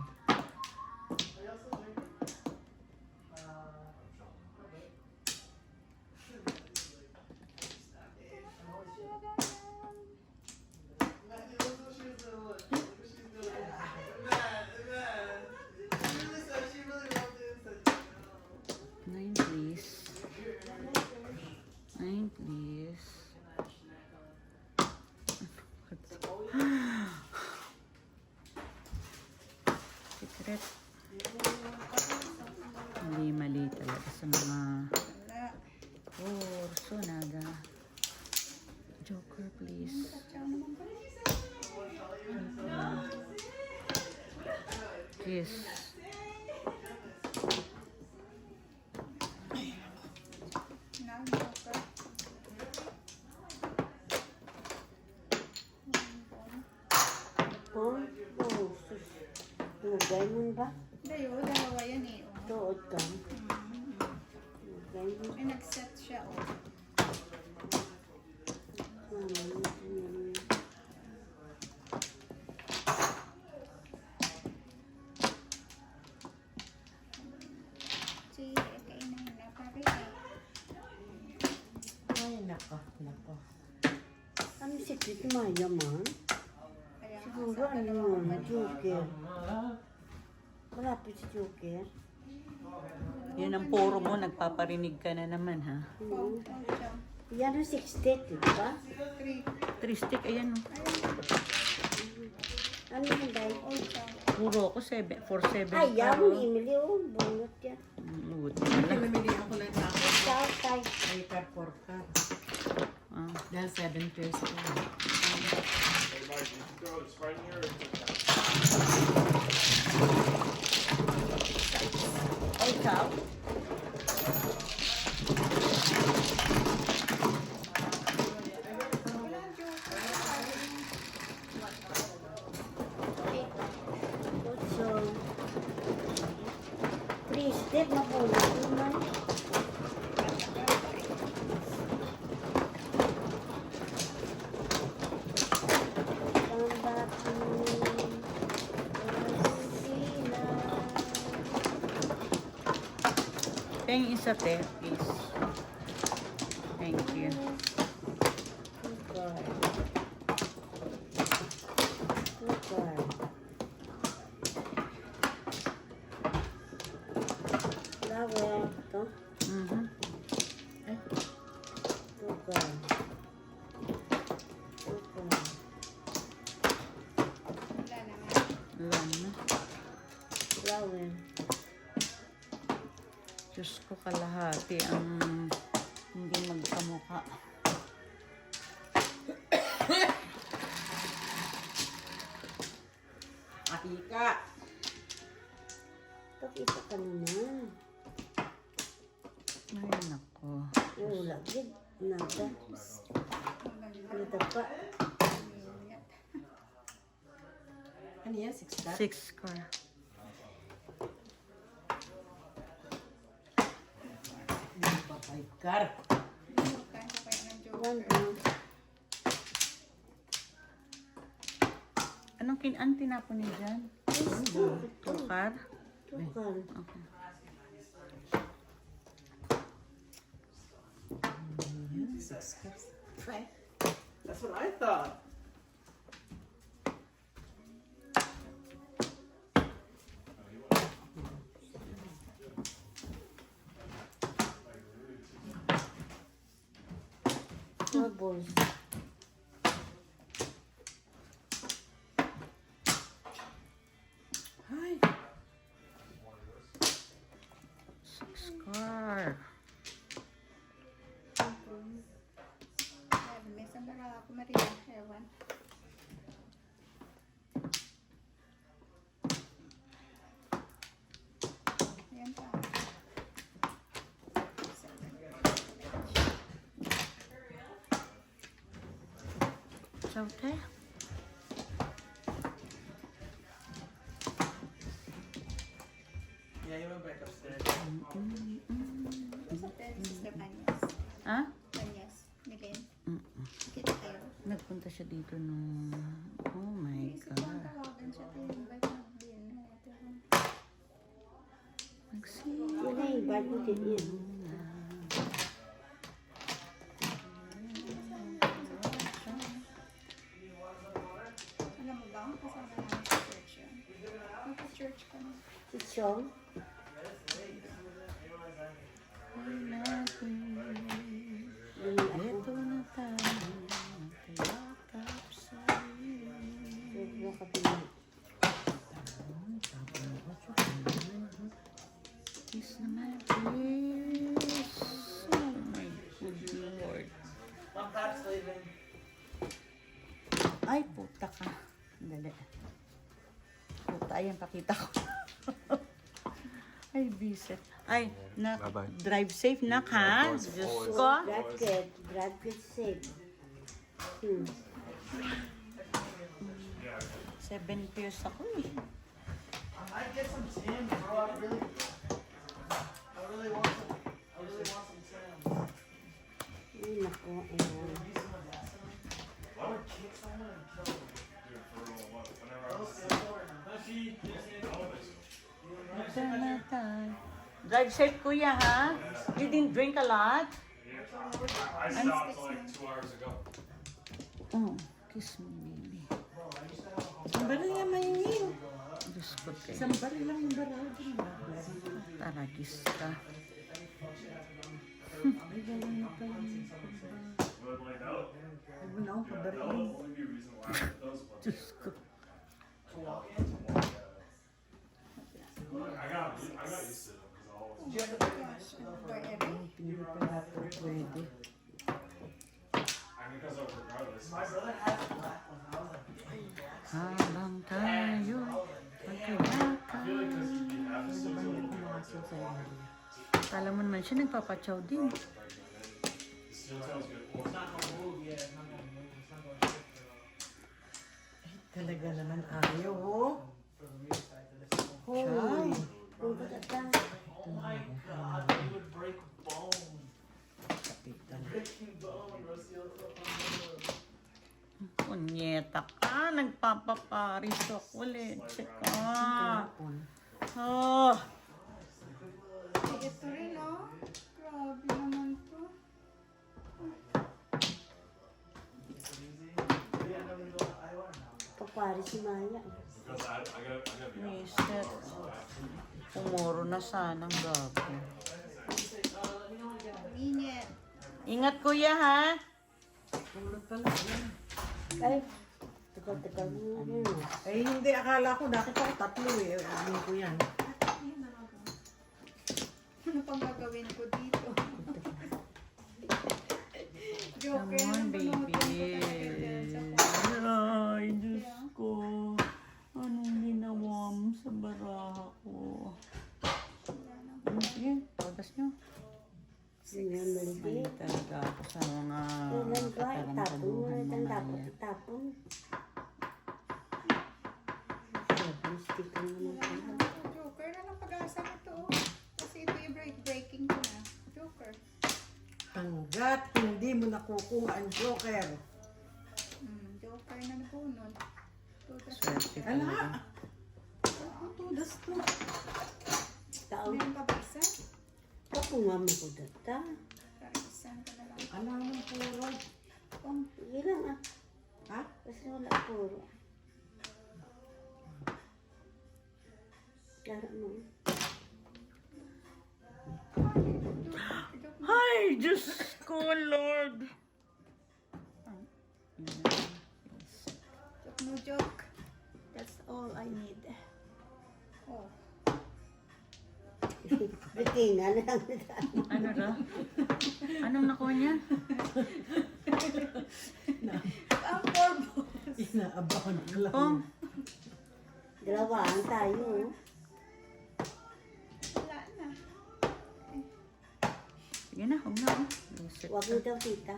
Nine, please. 9, please. Secret. Mali talaga sa mga Wala. kurso, nada. Joker, please. Tatsaw naman pala. Kiss. Na, Joker. Oh, oh, sus. Ano, diamond ba? Dayo, dalawa yan eh. Oh. Tuod ka. Lagay mo. Ay, nag-set siya, oh. Si, kainin na pare. Ay, nako, nako. Ano secret Maya, man? Kaya nga, Siguro sabi ano ko, yun, Joker. Malapit si Joker. Yun ang puro mo, nagpaparinig ka na naman ha. phone siya. Yan ang 6 di ba? 3. 3 stick, ayan o. Ano yung dahil? Old siya. Puro ako 4-7 Ay, ka. yan, Emily, oh. Bunot yan. Buti na lang. Pinamili ako lang ako. Ciao, tay. Ay, car. Ah. Dahil 7 pairs ko. Hey, Mike, you can throw this right here or put that. Ay, ikaw? So, 3 step, mabunot naman. Yung isa te, please. Thank you. Flower, ito. Mhm. Sugar. Wala naman. Wala na. Flower. Diyos ko, kalahati ang hindi magkamukha. Akika! Pakita ka naman. Ay, nako. Wala, gid. Nada. Nada pa. Ano yan? 6 car? 6 car. Hindi pa 5 car. Kaya ko kaya ng joke. One, two. Anong tinapon niyo dyan? Ito. 2 car? Tukal. Okay. Yan, 6 cars. That's what I thought. Bubbles. Ay, 6 car. May sandara ako, Maria. Ewan. Ayan pa. So, te? Yeah, you went back upstairs. Sister Banyas. Ha? Banyas. Milin. Kita kayo. Nagpunta siya dito nung... Oh my Isip ko ang God. tawagan siya. Invite na din. Yun na yung bad mo din yan. Alam mo ba, ang kasama namin sa church yun. Magpa-church kami. Si Chong. Ito na tayo, magkayakap sa'yo. Sobra ka pinag. Please naman, please. Oh my good Lord. My Pat's leaving. Ay, puta ka. Dali. Puta, ayan, pakita ko. Ay, bisit. Ay, na, drive safe na ka. Diyos ko. Drive get safe. 7 pairs ako eh. I get some Tim, bro. I really want some Ay, naku. Ayan. I would kick someone and kill them. Dude, for real, whenever I was sick. Drive safe, kuya, ha? You didn't drink a lot? I stopped like 2 hours ago. Oh, kiss me, baby. Isang baril nga mahingin. Diyos ko, te. Isang baril lang yung baril. Taragis ka. But like that would, Huwag mo na akong that pabaril. would only be a reason why I did those. But Diyos ko. to walk in, I got used to them because I always. Gosh, ano ba, Eri? Hindi pa lahat po pwede. I mean, because of regardless. My brother has a black one. I was like, Habang tayo magkayaka. I feel like because you have to still do a little bit more Pumasok to sa inyo. Kala mo naman siya nagpapachaw din. the steel toe's good. Well, it's not gonna move yet. It's not gonna move. It's not gonna shift for Talaga naman ayaw, oh. the rear side. That it's so Hoy. Kung katata. Oh my god, you would break bone. Kapitan. Breaking bone, Rocio. Punyeta ka, nagpapaparis ako ulit. Tsaka. Kapon. Oh, Ito rin, oh. Grabe naman to. Kapari si Maya. Because I gotta be honest. reset. Pumuro na sanang gabi. Init. Ingat, kuya, ha? Tulog pa na. Yan. Ay, tagal-tagal mo na yun. Eh, hindi. Akala ko dapat ako tatlo eh. Ano ko yan? Ano pang gagawin ko dito? Come Joker, on, nanonood baby. din ko talaga sa Ay, Diyos ko. Anong ginawa mo sa baraha ko? Sige, todas nyo. Ganyan Mali maliit. talaga ako sa mga Kailan ba? Tapon mo na katarantaduhan itang mga dapat yan. itapon. Stick ka naman pala. Joker na lang pag-asa na to. Kasi ito yung breaking ko na. Joker. Hanggat hindi mo nakukuha ang Joker. Joker na nabunod. Swerte Ala! talaga. Ako tudas to. Taong Meron pa ba isa? kapunga mo ko data. Parang isa ka na lang. Ano naman puro? Sige lang ah. Ha? Kasi wala puro. Laro mo. Ay, Diyos ko, Lord. Joke no joke. That's all I need. Oh. Bitingan lang nila. Ano ra? Anong nakuha niya? Ang porbo. Inaabahan ko lang. Oh, Dalawaan tayo. Wala na. sige na, huwag na. Oh. Reset Huwag ka. mo daw tita.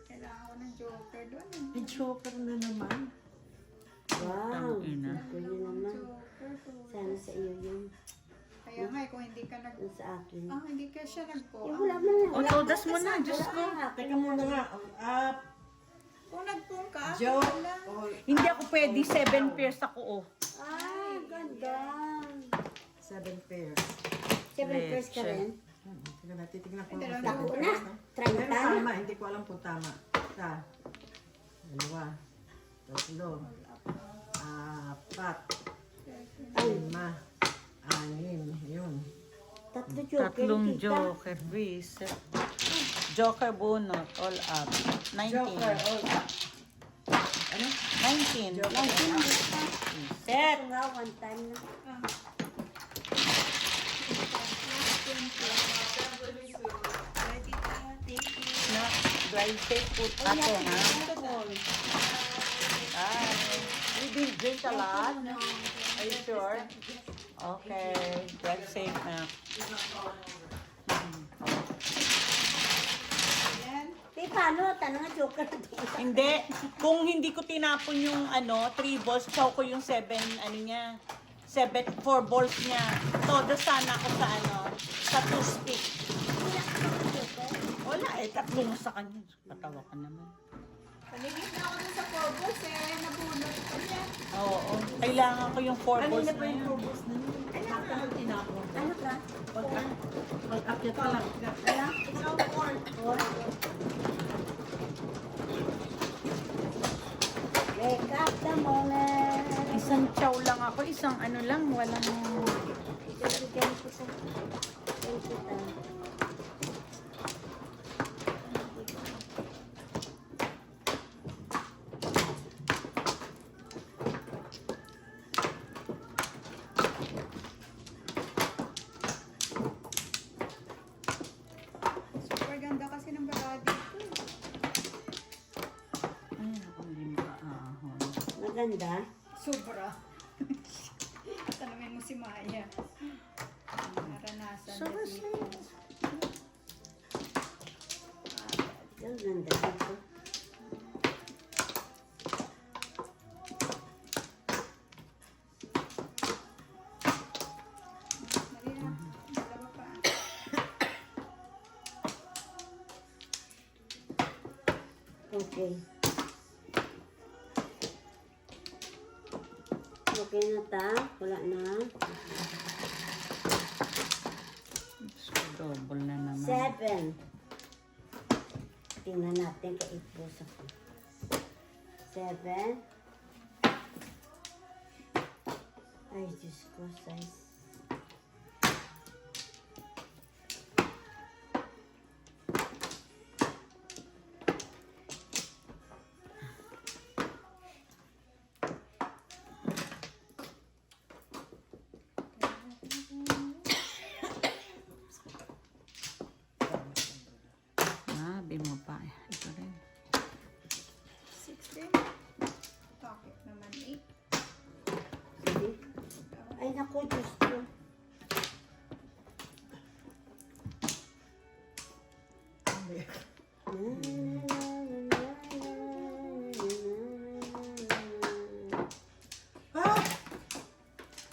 Kailangan ko ng Joker doon. May Joker na naman. Wow. Tangina. Ako yun naman. Joker to. Sana sa iyo yun. Kaya nga, kung hindi ka nag... Yung sa akin. hindi ka siya nagpo. Yung wala mo na. O, todas mo na, Diyos ko. Teka muna nga. Up. Kung nagpong ka, Joke. wala. Oh, Hindi ako pwede, 7 pairs ako, oh. Ah, ganda. 7 pairs. 7 pairs ka Leche. rin. Teka na, titignan ko. Ay, kung dalawa. 7 Naku na. pairs, no? 30 Pero na. tama, hindi ko alam kung tama. Isa. Dalawa. Tatlo. Apat. Lima. Anim. Yun. Tatlo joker. Tatlong tita. Joker, reset. Joker bunot, all up. 19. Joker. All up. Ano? 19. Joker. Reset. Ito nga, one time na. Ready ka? Thank you. Na, drive safe po ako, ha? Bye. You didn't drink a lot? Are you sure? Okay. Drive safe na. Ayan. Eh, paano? Tanong nga joker. Hindi. Kung hindi ko tinapon yung 3 balls, chow ko yung 7, 4 balls niya. Todo sana ako sa sa 2 stick. Wala Tatlo mo sa kanya. Patawa ka naman. Panigit na ako dun sa Phobos nabunot pa niya. Oo. Kailangan ko yung 4 balls Kanina na pa yung yun. phobos na yun. Bakit mo tinapon? Ano ka? Pag-akyat ka lang. Wala? Ikaw, four. Wake up the moment. Isang chow lang ako. Isang ano lang. Walang... Bigyan ko sa... Thank you, ta. Super ganda kasi ng baba dito. Ay, ako hindi makaahon. Maganda. Sobra. Tanungin mo si Maya. Naranasan So, na dito. Ang ganda dito. Marina, dalawa pa. Okay. Okay na ta? Wala na? So, double na naman. 7. Tingnan natin kay ipos ako. 7. Ay, Diyos ko, size. Sabi mo pa. Ito rin. 16. Bakit naman 8? Sige. Ay, naku, Diyos ko.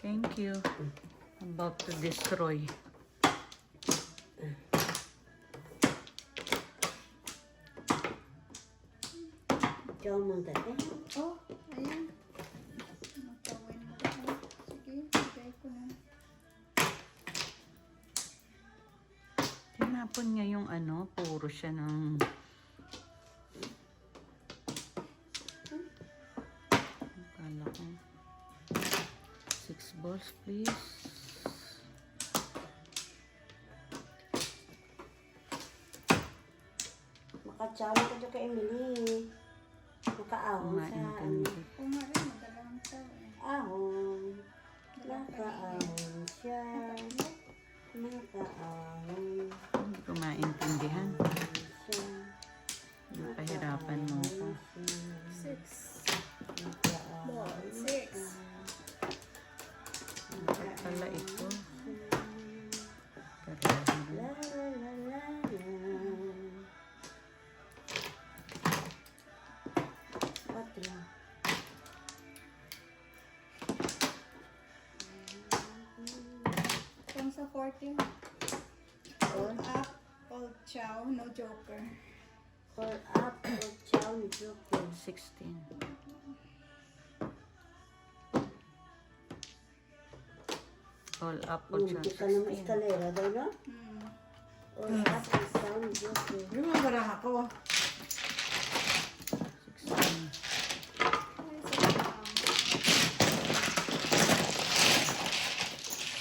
Thank you. About to destroy. Diyaw mong dati. Oh, ayan. Matawin mo ako. Sige, bigay ko na. Tinapon niya yung ano, puro siya ng... Akala ko. 6 balls, please. Makatsama ka dyan kay Emily. Makaahon sa ano. Maintindi. Kung nga rin, madalawang tao Ahon. Dalawang Nakaahon siya. Nakaahon Hindi ko maintindihan. siya. Napahirapan mo ako. 6. Ball, 6. Bakit pala ito? Pareho La rin. la la la. Patro. Kung sa 14. All up, all chow, no joker. For up or chow ni Joker. 16. All up or Yung di ka 16. naman eskalera daw, no? Or up or chow ni Joker. Yung mga barang ako. 16. Ay, sige lang.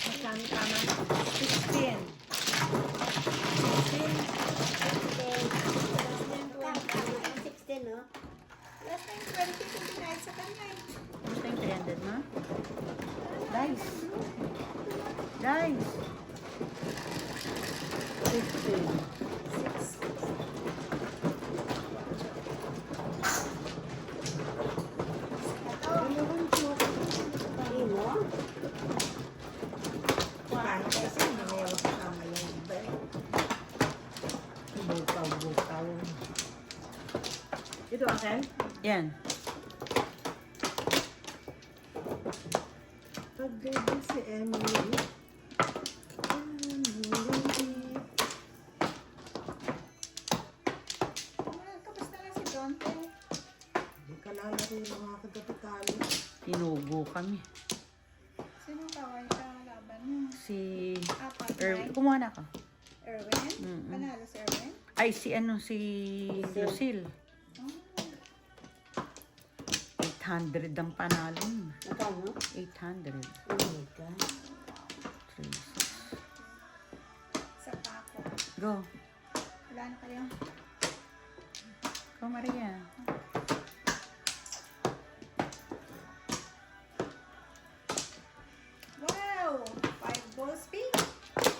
Magkano tama? 16. 16, no? Last time 20 ko binayad sa kanya eh. Gusto yung 300 na? Dice. Dice. 15. 6. Hindi mo? Paano kasi mayroon sa tama yung iba eh. Bukaw. Ito akin? Yan. Paggabi si Emily. kung makakagkatalo. Tinugo kami. Sino kaway ka laban niyo? Si Apat kumuha na ka. Erwin? Mm-mm. Panalo si Erwin? Ay, si Lucille. Oh. 800 ang panalo. Magkano? 800. Oh my God. 3, 6. Sa pako. Go. Wala na kayo? Go, Maria. Wow! 5 balls pick.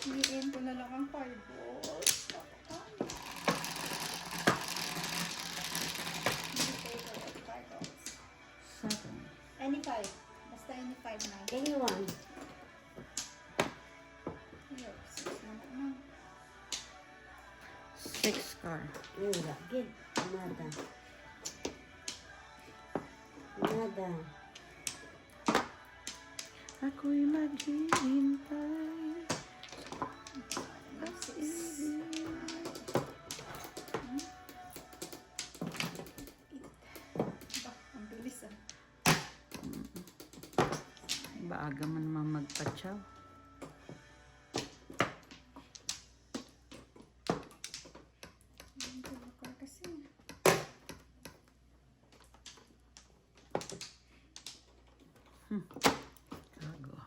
Hiliin ko na lang ang 5 balls. Any favor of 5 balls. 7. Any 5. Basta any 5 na. Anyone? Here, 6 na. 6 car. Wala. Gid. Nada. Nada. Ako'y maghihintay. Ang bilis ah. Baaga man naman magpatsaw. Ang tulakar kasi. Gago.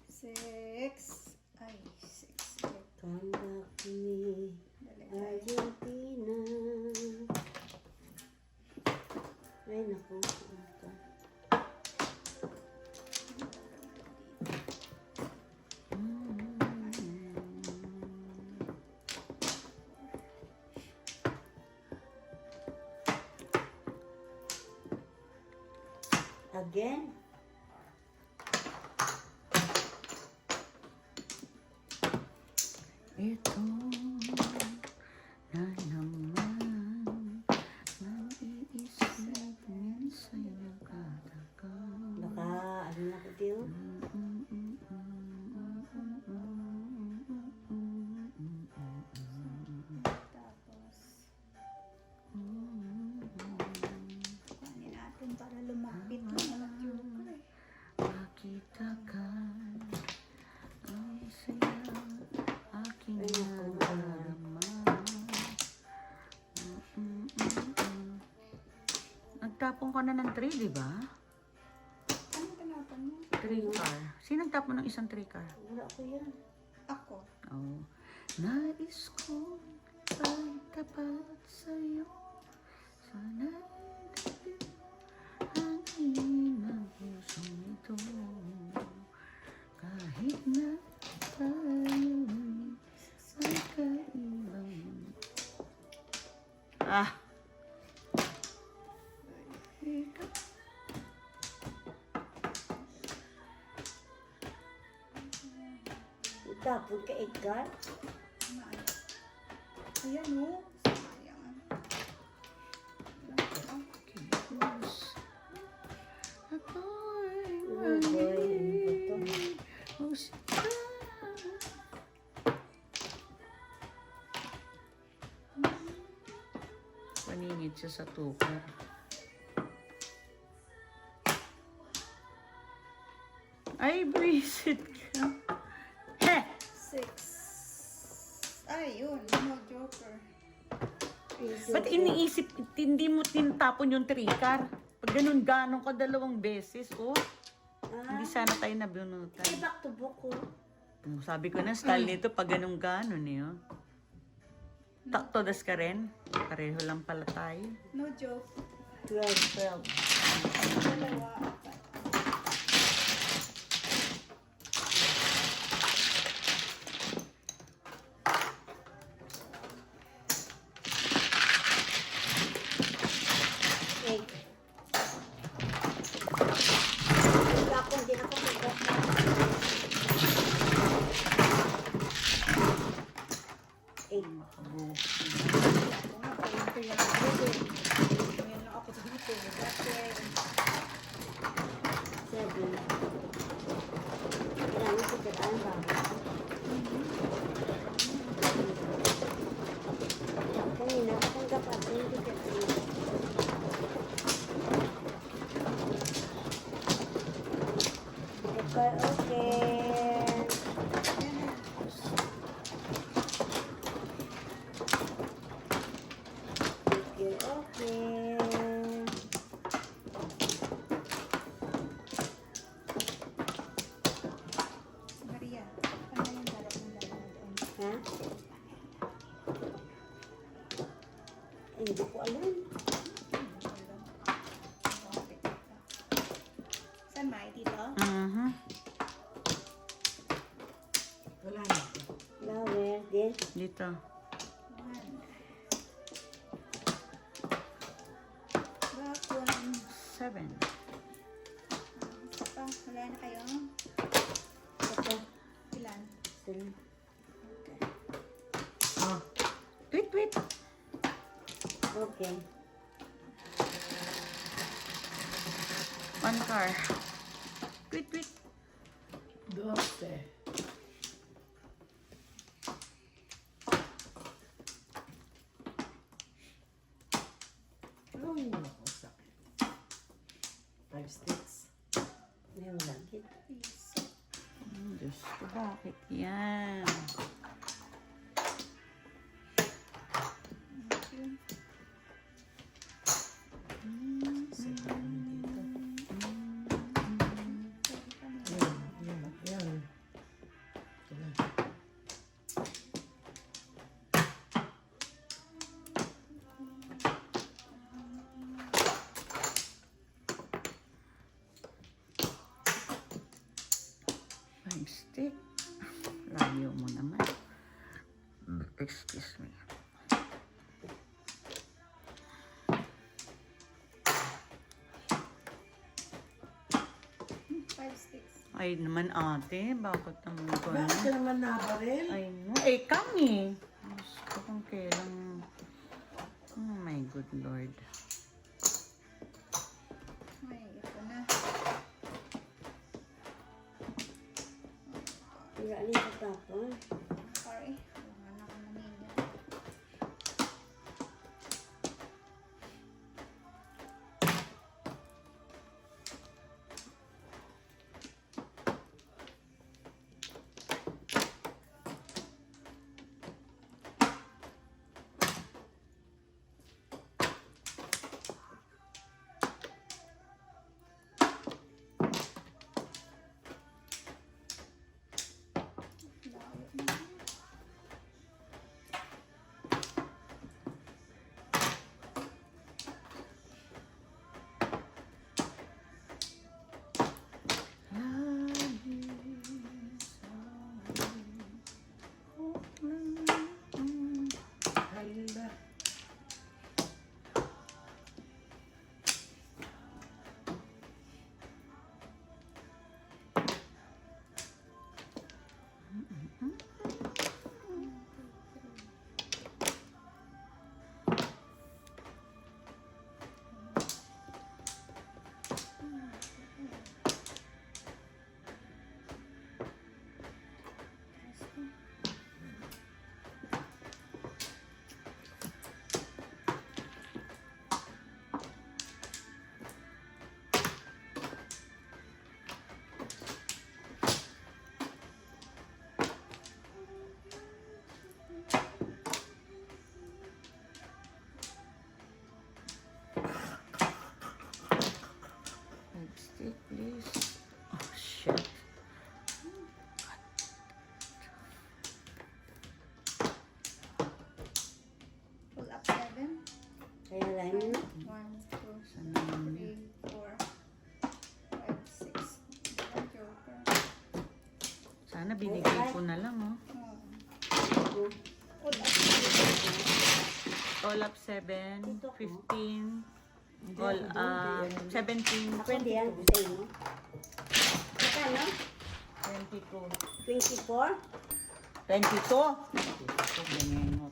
6. Ay, 6. Come back to me, Dali. Argentina. Ay, naku. Ito. Again? Ito na naman nag-iisip minsan nagkataka. Baka, ano na ko diyo? Tapos, kuhanin natin para lumapit na mga joker eh. Bakit agad ang saya aking nadarama? Nagtapon ka na ng 3, di ba? Anong tinapon mo? 3 car. Sino nagtapon ng isang 3 car? Wala ko yan. Ako. Oh. Nais ko ay tapat sa'yo. Sana'y dapat ang ng pusong ito. Kahit na tayo'y magkaibang. Ah! Ikaw. Tapon ka, Edgar. Kumain. Ayan o. Sayang. Kilos. Ako'y Oh boy, ano ba to? musika. Paningit siya sa tukar. Ay, visit ka. Heh! 6. Ay, yun. No joker. Ba't iniisip, hindi mo tinapon yung trikar? Pag ganun-ganon ka 2 beses, oh. Hindi sana tayo nabunutan. Ay, back to book ko. Sabi ko na, style nito pag ganun-ganon, eh, oh. Todas ka rin? Pareho lang pala tayo. No joke. 12. Dalawa. Eight. Tapon din ako dito. Eight. Ako nga, kayo ko yung ngayon lang ako dito. Seven. Kailangan ko dyan ba? Kanina, tanggap at hindi ka Hindi ko alam. Saan may? Dito? Wala na. Flower din. Dito. Back one. 7. Isa pa. Wala na kayo? Ito. Ilan? Sila. Ah, Wait, wait. Okay. One car. Wait, wait. 12. Ay, naku, sakit. 5 sticks. May ulagit. Please. Diyos ko, bakit yan? Thank you. Seven dito. Pwede pa na. Yan. Ito na. Five stick. Layo mo naman. Excuse me. Five sticks. Ay naman ate, bakit naman Bakit ka gano'n? naman nabaril? Ay no, eh kami. Diyos ko kung kailang... Oh my good Lord. Ay, ito na. Wala rin sa tapon. Sorry. Wala na ako nanina. Layo na. Hala. Five stick, please. Oh shit. Pull up 7. Kaya lang yun. 1, 2, Sana naman 3, 4, 5, 6. One joker. Sana binigay ko na lang oh. Oh. Pull up. All up 7, 15, all up 17, Ako hindi yan. 22. Sa inyo. Magkano? 22. 24? 22? Ganyan,